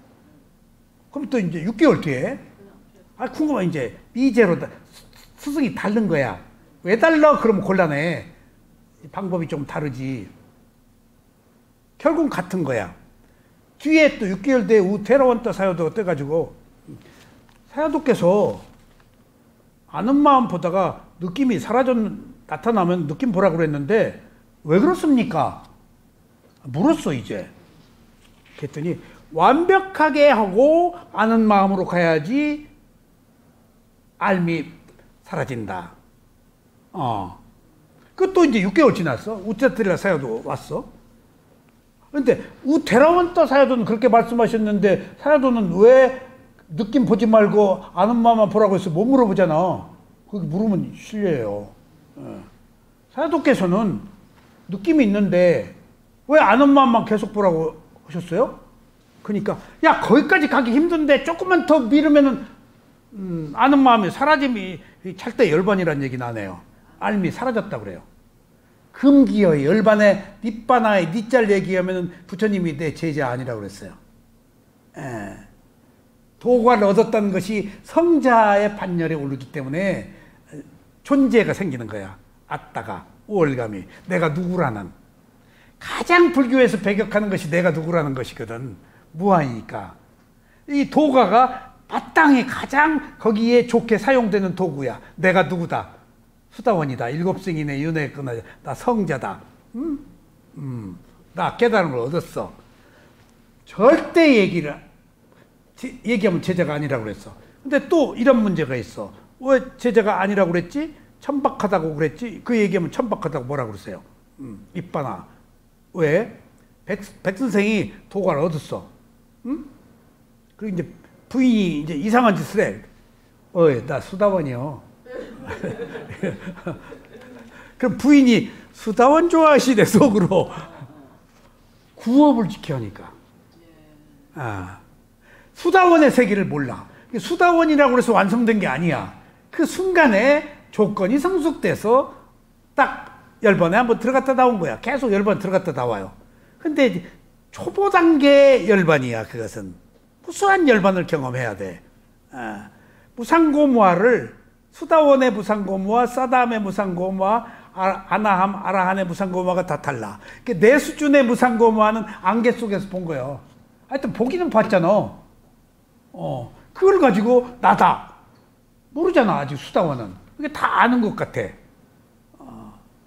그럼 또 이제 6개월 뒤에 궁금해. 이제 미제로 스승이 다른 거야. 왜 달라? 그러면 곤란해. 방법이 좀 다르지. 결국은 같은 거야. 뒤에 또 6개월 뒤에 우테라원터 사야도 떠가지고 사야도께서 아는 마음 보다가 느낌이 나타나면 느낌 보라고 그랬는데 왜 그렇습니까? 물었어 이제. 그랬더니 완벽하게 하고 아는 마음으로 가야지 알미 사라진다. 그것도 이제 6개월 지났어. 우짜트리라 사야도 왔어. 근데 우테라원따 사야도는 그렇게 말씀하셨는데 사야도는 왜 느낌 보지 말고 아는 마음만 보라고 해서 못 물어보잖아. 그렇게 물으면 실례예요. 사야도께서는 느낌이 있는데 왜 아는 마음만 계속 보라고 하셨어요? 그러니까 야 거기까지 가기 힘든데 조금만 더 미루면은 아는 마음이 사라짐이 찰때 열반이라는 얘기 나네요. 알미 사라졌다 그래요. 금기어의 열반에 니바나의 니짤 얘기하면은 부처님이 내 제자 아니라고 그랬어요. 도과를 얻었다는 것이 성자의 반열에 오르기 때문에 존재가 생기는 거야. 아따가 우월감이 내가 누구라는 가장 불교에서 배격하는 것이 내가 누구라는 것이거든. 무아이니까 이 도가가 마땅히 가장 거기에 좋게 사용되는 도구야. 내가 누구다. 수다원이다. 일곱생인의 윤회에 끊어 나 성자다. 나 깨달음을 얻었어. 절대 얘기하면 제자가 아니라고 그랬어. 근데 또 이런 문제가 있어. 왜 제자가 아니라고 그랬지? 천박하다고 그랬지? 그 얘기하면 천박하다고 뭐라고 그러세요? 이빠나. 왜? 백선생이 도가를 얻었어. 그리고 이제 부인이 이제 이상한 짓을 해. 나 수다원이요. 그럼 부인이 수다원 좋아하시네, 속으로. 구업을 지켜야 하니까. 수다원의 세계를 몰라. 수다원이라고 해서 완성된 게 아니야. 그 순간에 조건이 성숙돼서 딱 10번에 한번 들어갔다 나온 거야. 계속 10번 들어갔다 나와요. 근데 초보 단계 열반이야. 그것은 무수한 열반을 경험해야 돼. 무상고무화를 수다원의 무상고무화, 사담의 무상고무화, 아나함, 아라한의 무상고무화가 다 달라. 내 수준의 무상고무화는 안개 속에서 본 거예요. 하여튼 보기는 봤잖아. 그걸 가지고 나다 모르잖아. 아직 수다원은. 그게 다 아는 것 같아.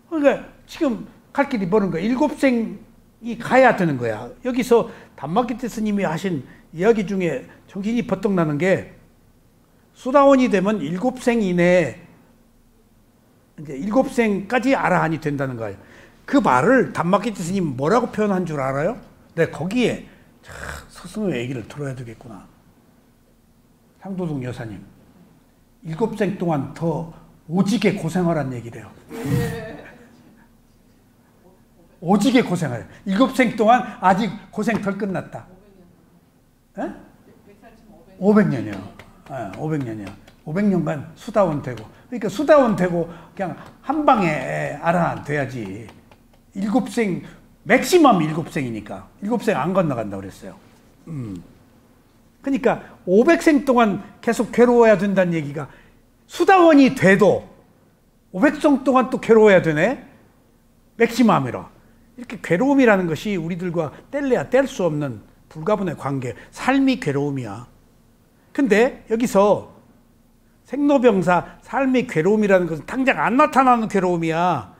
그러니까 지금 갈 길이 먼 거야. 일곱생이 가야 되는 거야. 여기서 담마기태 스님이 하신 이야기 중에 정신이 버떡 나는 게 수다원이 되면 일곱생 이내에 이제 일곱생까지 아라한이 된다는 거예요. 그 말을 담마기태 스님 뭐라고 표현한 줄 알아요? 내가 거기에 스승의 얘기를 들어야 되겠구나. 상도동 여사님. 일곱생 동안 더 오지게 고생하란 얘기래요. 오지게 고생해요. 일곱생 동안 아직 고생 덜 끝났다. 500년이요. 500년이요. 500년간 수다원 되고. 그러니까 수다원 되고 그냥 한 방에 아라한 돼야지. 일곱생, 맥시멈 일곱생이니까. 일곱생 안 건너간다고 그랬어요. 그러니까 500생 동안 계속 괴로워야 된다는 얘기가 수다원이 돼도 500생 동안 또 괴로워야 되네? 맥시멈이라. 이렇게 괴로움이라는 것이 우리들과 뗄래야 뗄 수 없는 불가분의 관계, 삶이 괴로움이야. 근데 여기서 생로병사, 삶이 괴로움이라는 것은 당장 안 나타나는 괴로움이야.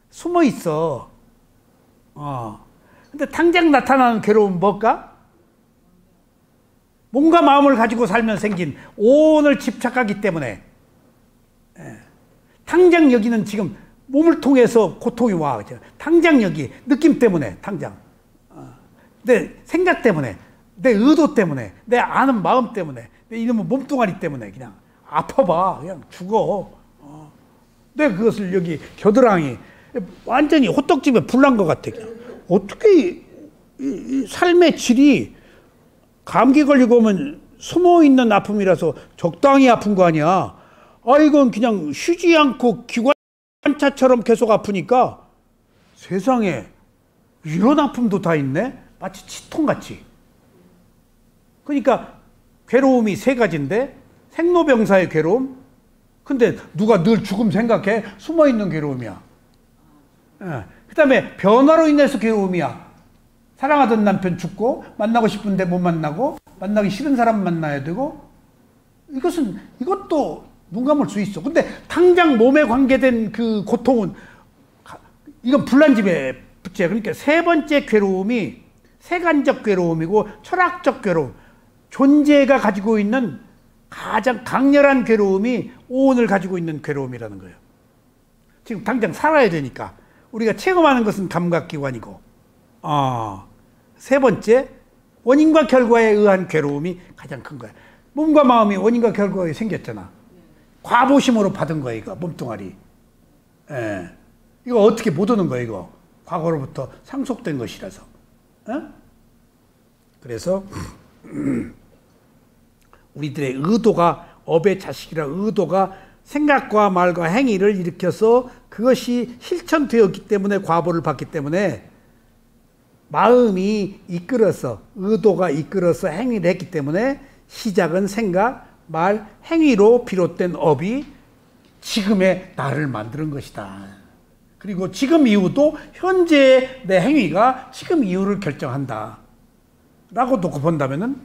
숨어 있어. 근데 당장 나타나는 괴로움은 뭘까? 몸과 마음을 가지고 살면 생긴 오온을 집착하기 때문에 당장 여기는 지금 몸을 통해서 고통이 와. 당장 여기 느낌 때문에 당장 내 생각 때문에 내 의도 때문에 내 아는 마음 때문에 내 이놈의 몸뚱아리 때문에 그냥 아파봐. 그냥 죽어. 내 그것을 여기 겨드랑이 완전히 호떡집에 불난 것 같아. 그냥. 어떻게 이 삶의 질이 감기 걸리고 오면 숨어있는 아픔이라서 적당히 아픈 거 아니야. 이건 그냥 쉬지 않고 기관차처럼 계속 아프니까 세상에 이런 아픔도 다 있네? 마치 치통같이. 그러니까 괴로움이 세 가지인데 생로병사의 괴로움. 근데 누가 늘 죽음 생각해? 숨어있는 괴로움이야. 그 다음에 변화로 인해서 괴로움이야. 사랑하던 남편 죽고 만나고 싶은데 못 만나고 만나기 싫은 사람 만나야 되고 이것도 눈 감을 수 있어. 근데 당장 몸에 관계된 그 고통은 이건 불난집에 붙여. 그러니까 세 번째 괴로움이 세간적 괴로움이고 철학적 괴로움. 존재가 가지고 있는 가장 강렬한 괴로움이 오온을 가지고 있는 괴로움이라는 거예요. 지금 당장 살아야 되니까 우리가 체험하는 것은 감각기관이고 세 번째, 원인과 결과에 의한 괴로움이 가장 큰 거야. 몸과 마음이 원인과 결과에 생겼잖아. 과보심으로 받은 거야, 이거, 몸뚱아리. 예. 이거 어떻게 못 오는 거야, 이거. 과거로부터 상속된 것이라서. 어? 그래서, 우리들의 의도가, 업의 자식이라 의도가 생각과 말과 행위를 일으켜서 그것이 실천되었기 때문에 과보를 받기 때문에 마음이 이끌어서, 의도가 이끌어서 행위를 했기 때문에 시작은 생각, 말, 행위로 비롯된 업이 지금의 나를 만드는 것이다. 그리고 지금 이후도 현재의 내 행위가 지금 이후를 결정한다. 라고 놓고 본다면은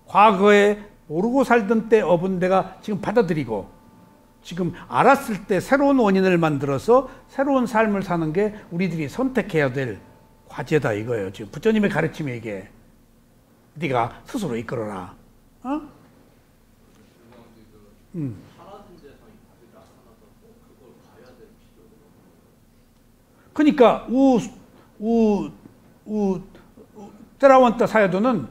과거에 모르고 살던 때 업은 내가 지금 받아들이고 지금 알았을 때 새로운 원인을 만들어서 새로운 삶을 사는 게 우리들이 선택해야 될 과제다 이거예요. 지금 부처님의 가르침이 이게 네가 스스로 이끌어라. 어? 그러니까 때라원따 사야도는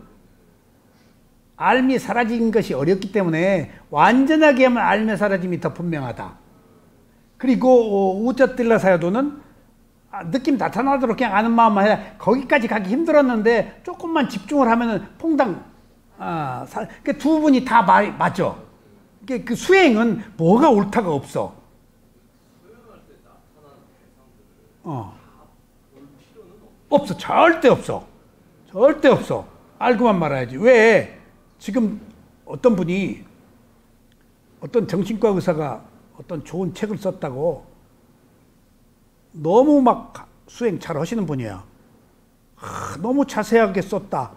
알미 사라진 것이 어렵기 때문에 완전하게 하면 알미 사라짐이 더 분명하다. 그리고 우쩌뜰라 사야도는 느낌 나타나도록 그냥 아는 마음만 해야 거기까지 가기 힘들었는데 조금만 집중을 하면은 퐁당 그 두 분이 다 맞죠. 그 수행은 뭐가 옳다가 없어. 없어. 절대 없어. 절대 없어. 알고만 말아야지. 왜? 지금 어떤 분이 어떤 정신과 의사가 어떤 좋은 책을 썼다고 너무 막 수행 잘 하시는 분이야. 너무 자세하게 썼다.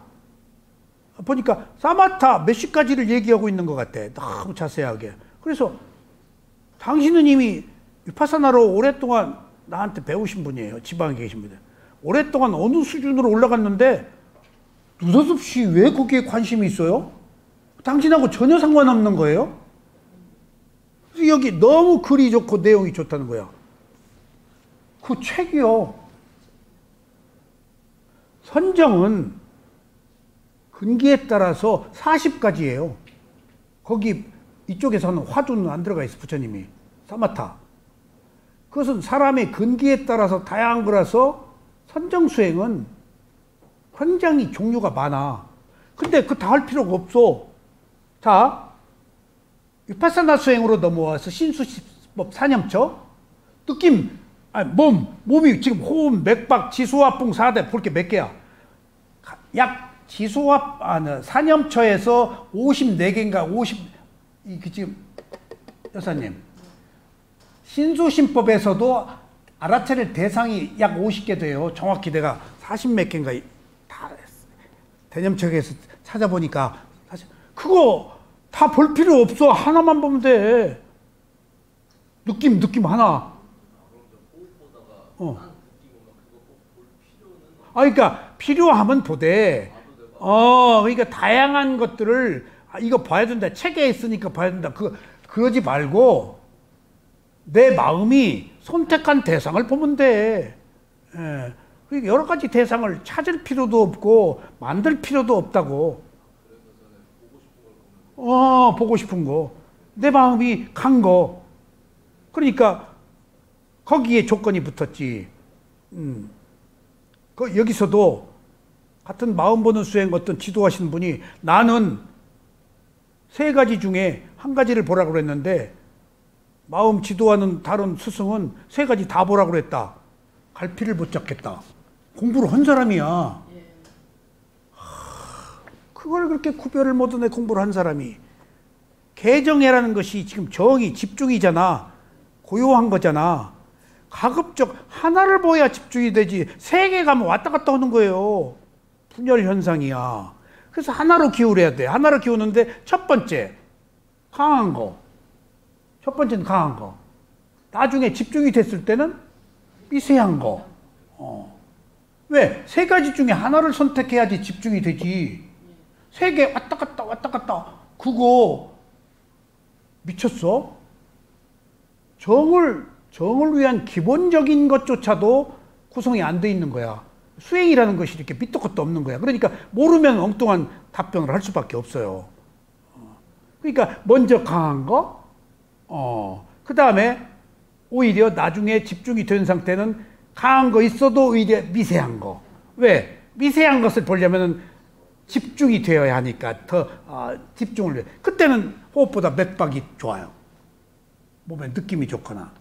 보니까 사마타 몇십 가지를 얘기하고 있는 것 같아. 너무 자세하게. 그래서 당신은 이미 위파사나로 오랫동안 나한테 배우신 분이에요. 지방에 계신 분들. 오랫동안 어느 수준으로 올라갔는데 느닷없이 왜 거기에 관심이 있어요? 당신하고 전혀 상관없는 거예요. 그래서 여기 너무 글이 좋고 내용이 좋다는 거야. 그 책이요. 선정은 근기에 따라서 40가지예요. 거기 이쪽에서는 화두는 안 들어가 있어. 부처님이. 사마타. 그것은 사람의 근기에 따라서 다양한 거라서 선정수행은 굉장히 종류가 많아. 근데 그거 다 할 필요가 없어. 자, 위파사나 수행으로 넘어와서 신수시법 사념처. 느낌, 몸이 지금 호흡, 맥박, 지수화풍, 사대, 볼 게 몇 개야? 약 사념처에서 54개인가, 지금, 여사님. 신수신법에서도 알아차릴 대상이 약 50개 돼요. 정확히 내가 40몇 개인가 다 대념책에서 찾아보니까 사실 그거 다 볼 필요 없어. 하나만 보면 돼. 느낌 하나. 그러니까 필요하면 보되. 그러니까 다양한 것들을 이거 봐야 된다. 책에 있으니까 봐야 된다. 그러지 말고 내 마음이 선택한 대상을 보면 돼. 예. 여러 가지 대상을 찾을 필요도 없고 만들 필요도 없다고. 보고 싶은 거. 내 마음이 간 거. 그러니까 거기에 조건이 붙었지. 여기서도 같은 마음 보는 수행 어떤 지도하시는 분이 나는 3가지 중에 1가지를 보라고 그랬는데 마음 지도하는 다른 스승은 3가지 다 보라고 그랬다. 갈피를 못 잡겠다. 공부를 한 사람이야. 그걸 그렇게 구별을 못하네. 공부를 한 사람이. 개정해라는 것이 지금 정의, 집중이잖아. 고요한 거잖아. 가급적 하나를 보야 집중이 되지 3개 가면 왔다 갔다 하는 거예요. 분열 현상이야. 그래서 하나로 기울여야 돼. 하나로 기우는데 첫 번째 강한 거. 첫 번째는 강한 거. 나중에 집중이 됐을 때는 미세한 거. 왜? 3가지 중에 하나를 선택해야지 집중이 되지. 3개 왔다 갔다. 그거 미쳤어? 정을 위한 기본적인 것조차도 구성이 안 돼 있는 거야. 수행이라는 것이 이렇게 밑도 끝도 없는 거야. 그러니까 모르면 엉뚱한 답변을 할 수밖에 없어요. 그러니까 먼저 강한 거, 그 다음에 오히려 나중에 집중이 된 상태는 강한 거 있어도 오히려 미세한 거. 왜? 미세한 것을 보려면 집중이 되어야 하니까 더 집중을 해. 그때는 호흡보다 맥박이 좋아요. 몸에 느낌이 좋거나.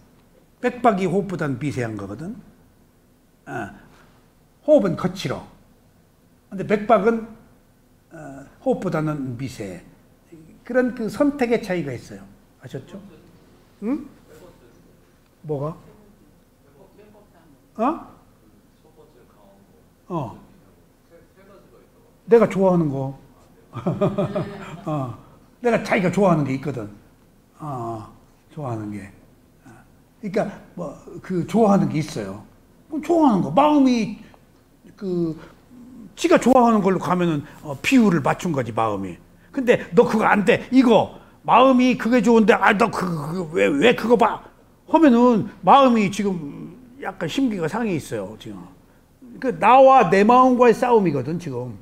맥박이 호흡보다는 미세한 거거든. 호흡은 거칠어. 근데 맥박은 호흡보다는 미세. 그런 그 선택의 차이가 있어요. 아셨죠? 응? 뭐가? 내가 좋아하는 거. 내가 자기가 좋아하는 게 있거든. 좋아하는 게. 그러니까 뭐 그 좋아하는 게 있어요. 좋아하는 거. 마음이 지가 좋아하는 걸로 가면은 비율을 맞춘 거지 마음이. 근데 너 그거 안 돼. 이거 마음이 그게 좋은데 너 왜 그거 봐? 하면은 마음이 지금 약간 심기가 상해 있어요 지금. 그 나와 내 마음과의 싸움이거든 지금.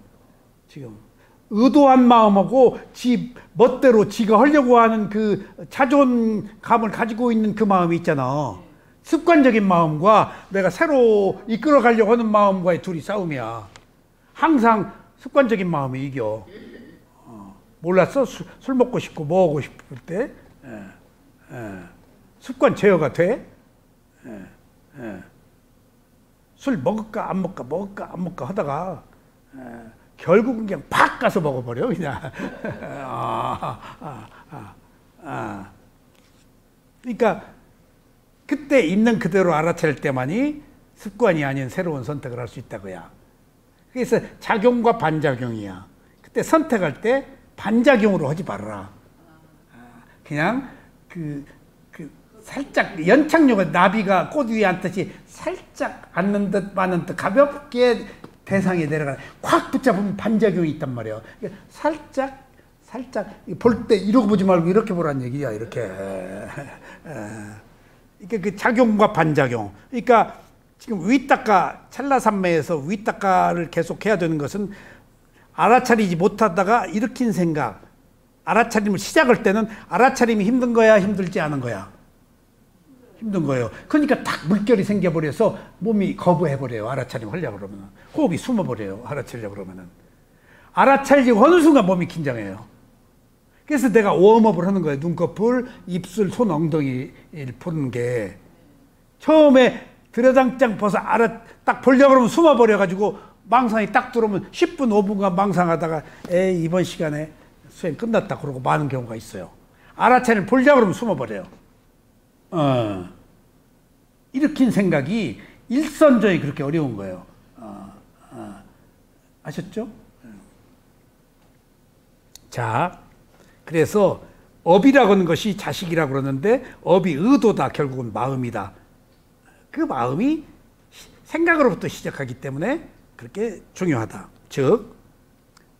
의도한 마음하고 지 멋대로 지가 하려고 하는 그 자존감을 가지고 있는 그 마음이 있잖아. 습관적인 마음과 내가 새로 이끌어 가려고 하는 마음과의 둘이 싸움이야. 항상 습관적인 마음이 이겨. 몰랐어? 술 먹고 싶고 뭐 하고 싶을 때 습관 제어가 돼? 술 먹을까 안 먹을까 하다가 결국은 그냥 팍 가서 먹어버려 그냥. 그러니까 그때 있는 그대로 알아챌 때만이 습관이 아닌 새로운 선택을 할 수 있다고야. 그래서 작용과 반작용이야. 그때 선택할 때 반작용으로 하지 말아라. 그냥 살짝 연착륙을 나비가 꽃 위에 앉듯이 살짝 앉는 듯 마는 듯 가볍게 대상에 내려가는, 확 붙잡으면 반작용이 있단 말이야. 살짝 볼 때 이러고 보지 말고 이렇게 보라는 얘기야. 이렇게. 그러니까 그 작용과 반작용. 그러니까 지금 위닦아 찰나산매에서 위닦아를 계속 해야 되는 것은 알아차리지 못하다가 일으킨 생각, 알아차림을 시작할 때는 알아차림이 힘든 거야, 힘들지 않은 거야? 힘든 거예요. 그러니까 딱 물결이 생겨버려서 몸이 거부해버려요. 알아차림 하려고 그러면. 호흡이 숨어버려요. 알아차리려고 그러면은. 알아차리려고 하는 순간 몸이 긴장해요. 그래서 내가 웜업을 하는 거예요. 눈꺼풀, 입술, 손, 엉덩이를 푸는 게. 처음에 들여장장 벗어 딱 보려고 그러면 숨어버려가지고 망상이 딱 들어오면 10분, 5분간 망상하다가 이번 시간에 수행 끝났다 그러고 많은 경우가 있어요. 알아차림을 보려고 그러면 숨어버려요. 일으킨 생각이 일선적이 그렇게 어려운 거예요. 아셨죠? 자, 그래서 업이라고 하는 것이 자식이라고 그러는데 업이 의도다. 결국은 마음이다. 그 마음이 생각으로부터 시작하기 때문에 그렇게 중요하다. 즉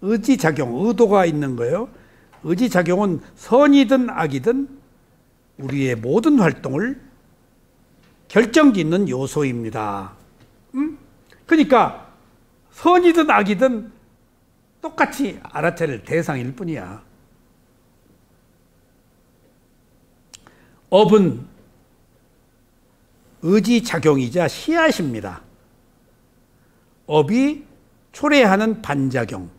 의지작용, 의도가 있는 거예요. 의지작용은 선이든 악이든 우리의 모든 활동을 결정짓는 요소입니다. 그러니까 선이든 악이든 똑같이 알아차릴 대상일 뿐이야. 업은 의지작용이자 씨앗입니다. 업이 초래하는 반작용,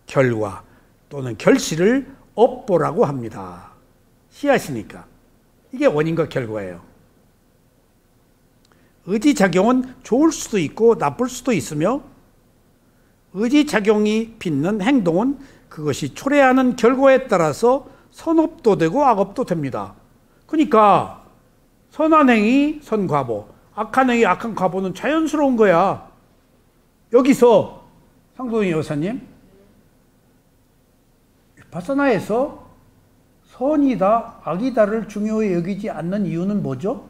결과 또는 결실을 업보라고 합니다. 씨앗이니까. 이게 원인과 결과예요. 의지작용은 좋을 수도 있고 나쁠 수도 있으며 의지작용이 빚는 행동은 그것이 초래하는 결과에 따라서 선업도 되고 악업도 됩니다. 그러니까 선한 행위 선과보, 악한 행위 악한 과보는 자연스러운 거야. 여기서 상도희 여사님, 바사나에서 선이다 악이다를 중요히 여기지 않는 이유는 뭐죠?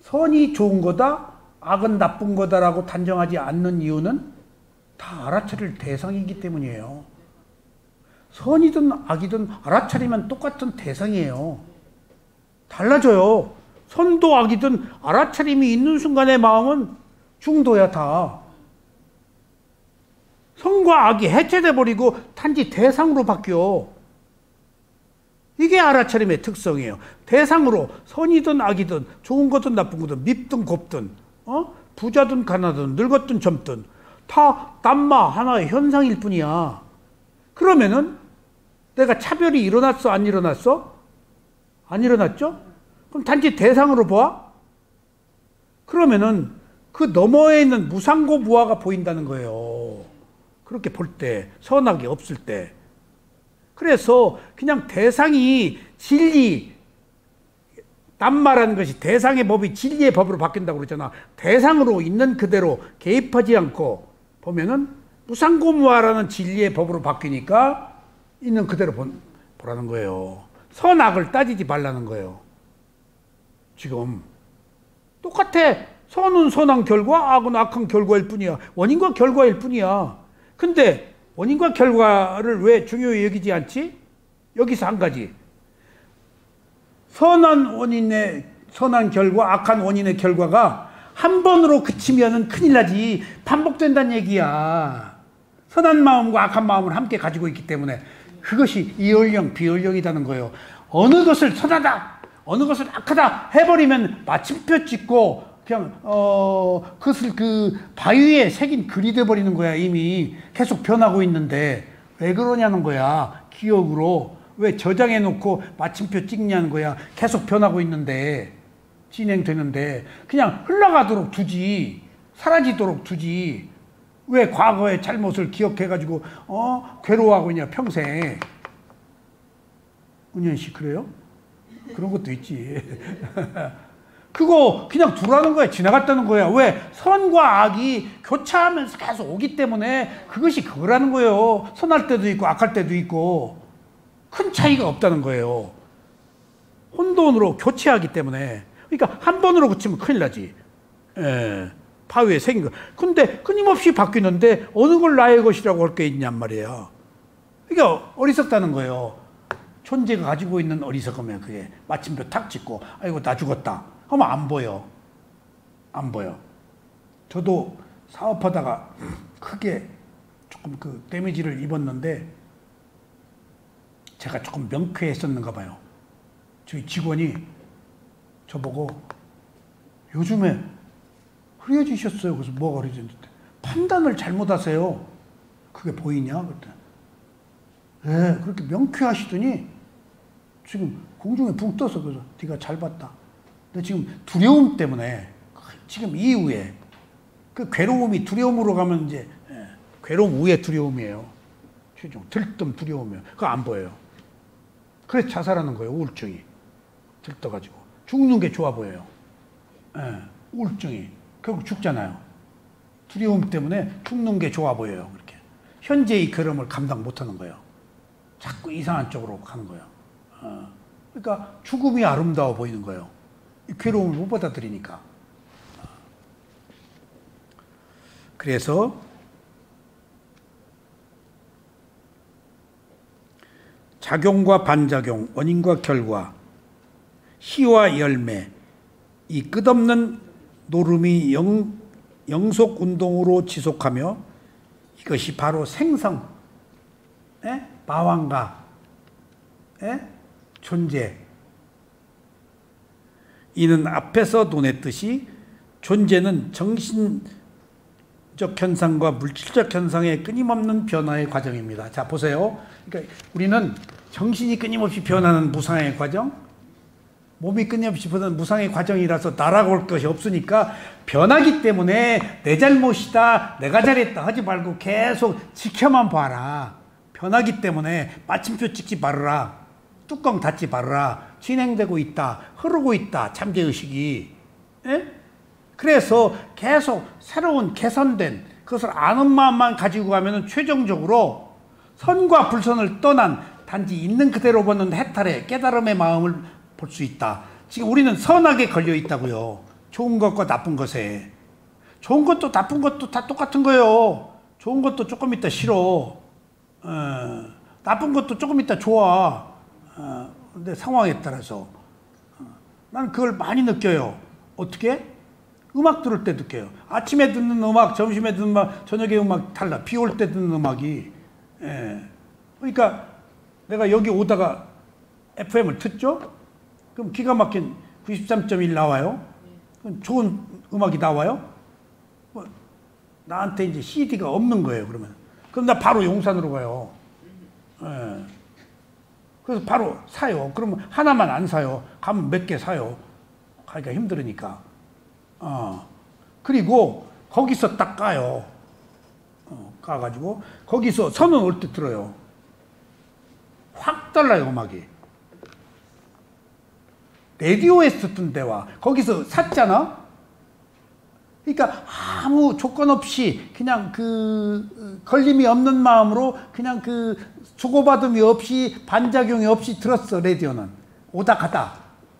선이 좋은 거다 악은 나쁜 거다라고 단정하지 않는 이유는 다 알아차릴 대상이기 때문이에요. 선이든 악이든 알아차리면 똑같은 대상이에요. 달라져요. 선도 악이든 알아차림이 있는 순간의 마음은 중도야 다. 선과 악이 해체돼 버리고 단지 대상으로 바뀌어. 이게 알아차림의 특성이에요. 대상으로 선이든 악이든 좋은 거든 나쁜 거든 밉든 곱든 부자든 가난하든 늙었든 젊든 다 남마 하나의 현상일 뿐이야. 그러면은 내가 차별이 일어났어 안 일어났어? 안 일어났죠? 그럼 단지 대상으로 봐? 그러면은 그 너머에 있는 무상고 무아가 보인다는 거예요. 그렇게 볼 때, 선악이 없을 때. 그래서 그냥 대상이 진리, 남마라는 것이 대상의 법이 진리의 법으로 바뀐다고 그러잖아. 대상으로 있는 그대로 개입하지 않고 보면은 무상고무아라는 진리의 법으로 바뀌니까 있는 그대로 보라는 거예요. 선악을 따지지 말라는 거예요. 지금 똑같아. 선은 선한 결과, 악은 악한 결과일 뿐이야. 원인과 결과일 뿐이야. 근데 원인과 결과를 왜 중요히 여기지 않지? 여기서 한 가지. 선한 결과, 악한 원인의 결과가 한 번으로 그치면은 큰일 나지. 반복된다는 얘기야. 선한 마음과 악한 마음을 함께 가지고 있기 때문에 그것이 이연령, 비연령이라는 거예요. 어느 것을 선하다, 어느 것을 악하다 해버리면 마침표 찍고 그냥 그것을 그 바위에 새긴 글이 돼버리는 거야. 이미 계속 변하고 있는데 왜 그러냐는 거야. 기억으로 왜 저장해놓고 마침표 찍냐는 거야. 계속 변하고 있는데 진행되는데 그냥 흘러가도록 두지, 사라지도록 두지. 왜 과거의 잘못을 기억해가지고 괴로워하고 있냐 평생. 은현 씨 그래요? 그런 것도 있지. 그거 그냥 두라는 거야. 지나갔다는 거야. 왜? 선과 악이 교차하면서 계속 오기 때문에 그것이 그거라는 거예요. 선할 때도 있고 악할 때도 있고 큰 차이가 없다는 거예요. 혼돈으로 교체하기 때문에. 그러니까 한 번으로 그치면 큰일 나지. 예, 바위에 새긴 거. 근데 끊임없이 바뀌는데 어느 걸 나의 것이라고 할 게 있냔 말이에요. 그러니까 어리석다는 거예요. 존재가 가지고 있는 어리석으면 그게 마침표 탁 찍고 아이고 나 죽었다 하면 안 보여. 안 보여. 저도 사업하다가 크게 조금 그 데미지를 입었는데 제가 조금 명쾌했었는가 봐요. 저희 직원이 저보고 요즘에 흐려지셨어요. 그래서 뭐가 흐려졌는데 판단을 잘못하세요. 그게 보이냐? 그랬더니 네, 그렇게 명쾌하시더니 지금 공중에 붕 떠서 그래서 네가 잘 봤다. 근데 지금 두려움 때문에 지금 이후에 그 괴로움이 두려움으로 가면 이제 괴로움 후에 두려움이에요. 최종 들뜬 두려움이에요. 그거 안 보여요. 그래서 자살하는 거예요. 우울증이 들떠가지고 죽는 게 좋아 보여요. 우울증이 결국 죽잖아요. 두려움 때문에 죽는 게 좋아 보여요. 그렇게 현재의 괴로움을 감당 못하는 거예요. 자꾸 이상한 쪽으로 가는 거예요. 그러니까 죽음이 아름다워 보이는 거예요. 이 괴로움을 못 받아들이니까. 그래서 작용과 반작용, 원인과 결과, 희와 열매, 이 끝없는 노름이 영속 운동으로 지속하며 이것이 바로 생성, 마왕가, 존재. 이는 앞에서 논했듯이 존재는 정신적 현상과 물질적 현상의 끊임없는 변화의 과정입니다. 자, 보세요. 그러니까 우리는 정신이 끊임없이 변하는 무상의 과정, 몸이 끊임없이 변하는 무상의 과정이라서 나라고 할 것이 없으니까 변하기 때문에 내 잘못이다, 내가 잘했다 하지 말고 계속 지켜만 봐라. 변하기 때문에 마침표 찍지 말아라. 뚜껑 닫지 말아라. 진행되고 있다. 흐르고 있다. 잠재의식이. 그래서 계속 새로운 개선된 그것을 아는 마음만 가지고 가면 최종적으로 선과 불선을 떠난 단지 있는 그대로 보는 해탈의 깨달음의 마음을 볼 수 있다. 지금 우리는 선악에 걸려 있다고요. 좋은 것과 나쁜 것에. 좋은 것도 나쁜 것도 다 똑같은 거예요. 좋은 것도 조금 있다 싫어. 나쁜 것도 조금 있다 좋아. 근데 상황에 따라서. 나는 그걸 많이 느껴요. 어떻게? 음악 들을 때 느껴요. 아침에 듣는 음악, 점심에 듣는 음악, 저녁에 음악 달라. 비 올 때 듣는 음악이. 예. 그러니까 내가 여기 오다가 FM을 듣죠? 그럼 기가 막힌 93.1 나와요. 그럼 좋은 음악이 나와요. 나한테 이제 CD가 없는 거예요, 그러면. 그럼 나 바로 용산으로 가요. 예. 그래서 바로 사요. 그러면 하나만 안 사요. 가면 몇 개 사요. 가기가 힘들으니까. 그리고 거기서 딱 까요. 까가지고 거기서 선언 올 때 들어요. 확 달라요, 음악이. 라디오에서 듣던 데와 거기서 샀잖아? 그러니까 아무 조건 없이 그냥 그 걸림이 없는 마음으로 그냥 그 주고받음이 없이 반작용이 없이 들었어, 라디오는. 오다 가다.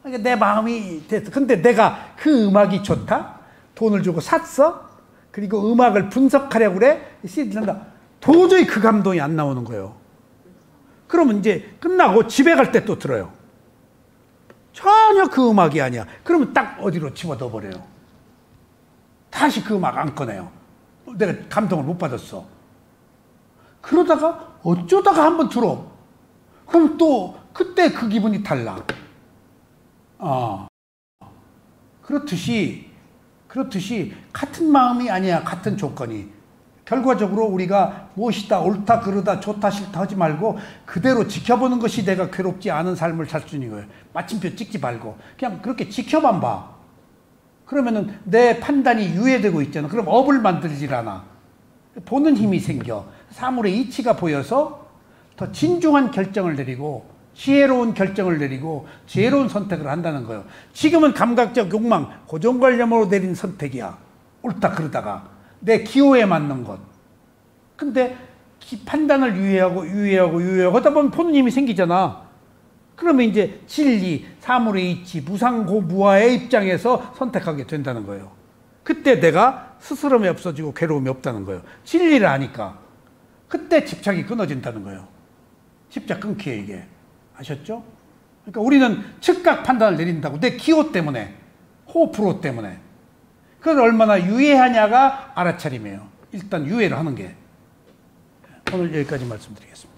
그러니까 내 마음이 됐어. 근데 내가 그 음악이 좋다? 돈을 주고 샀어? 그리고 음악을 분석하려고 그래? CD 된다. 도저히 그 감동이 안 나오는 거예요. 그러면 이제 끝나고 집에 갈 때 또 들어요. 전혀 그 음악이 아니야. 그러면 딱 어디로 집어넣어 버려요. 다시 그 음악 안 꺼내요. 내가 감동을 못 받았어. 그러다가 어쩌다가 한번 들어. 그럼 또 그때 그 기분이 달라. 그렇듯이 같은 마음이 아니야. 같은 조건이. 결과적으로 우리가 무엇이다, 옳다, 그르다, 좋다, 싫다 하지 말고 그대로 지켜보는 것이 내가 괴롭지 않은 삶을 살 수 있는 거예요. 마침표 찍지 말고 그냥 그렇게 지켜만 봐. 그러면은 내 판단이 유예되고 있잖아. 그럼 업을 만들질 않아. 보는 힘이 생겨. 사물의 이치가 보여서 더 진중한 결정을 내리고 지혜로운 결정을 내리고 지혜로운 선택을 한다는 거예요. 지금은 감각적 욕망, 고정관념으로 내린 선택이야. 옳다 그러다가 내 기호에 맞는 것. 근데 판단을 유예하고 하다 보면 보는 힘이 생기잖아. 그러면 이제 진리, 사물의 이치, 무상고무아의 입장에서 선택하게 된다는 거예요. 그때 내가 스스럼이 없어지고 괴로움이 없다는 거예요. 진리를 아니까. 그때 집착이 끊어진다는 거예요. 집착 끊기에 이게. 아셨죠? 그러니까 우리는 즉각 판단을 내린다고. 내 기호 때문에, 호불호 때문에. 그걸 얼마나 유예하냐가 알아차림이에요. 일단 유예를 하는 게. 오늘 여기까지 말씀드리겠습니다.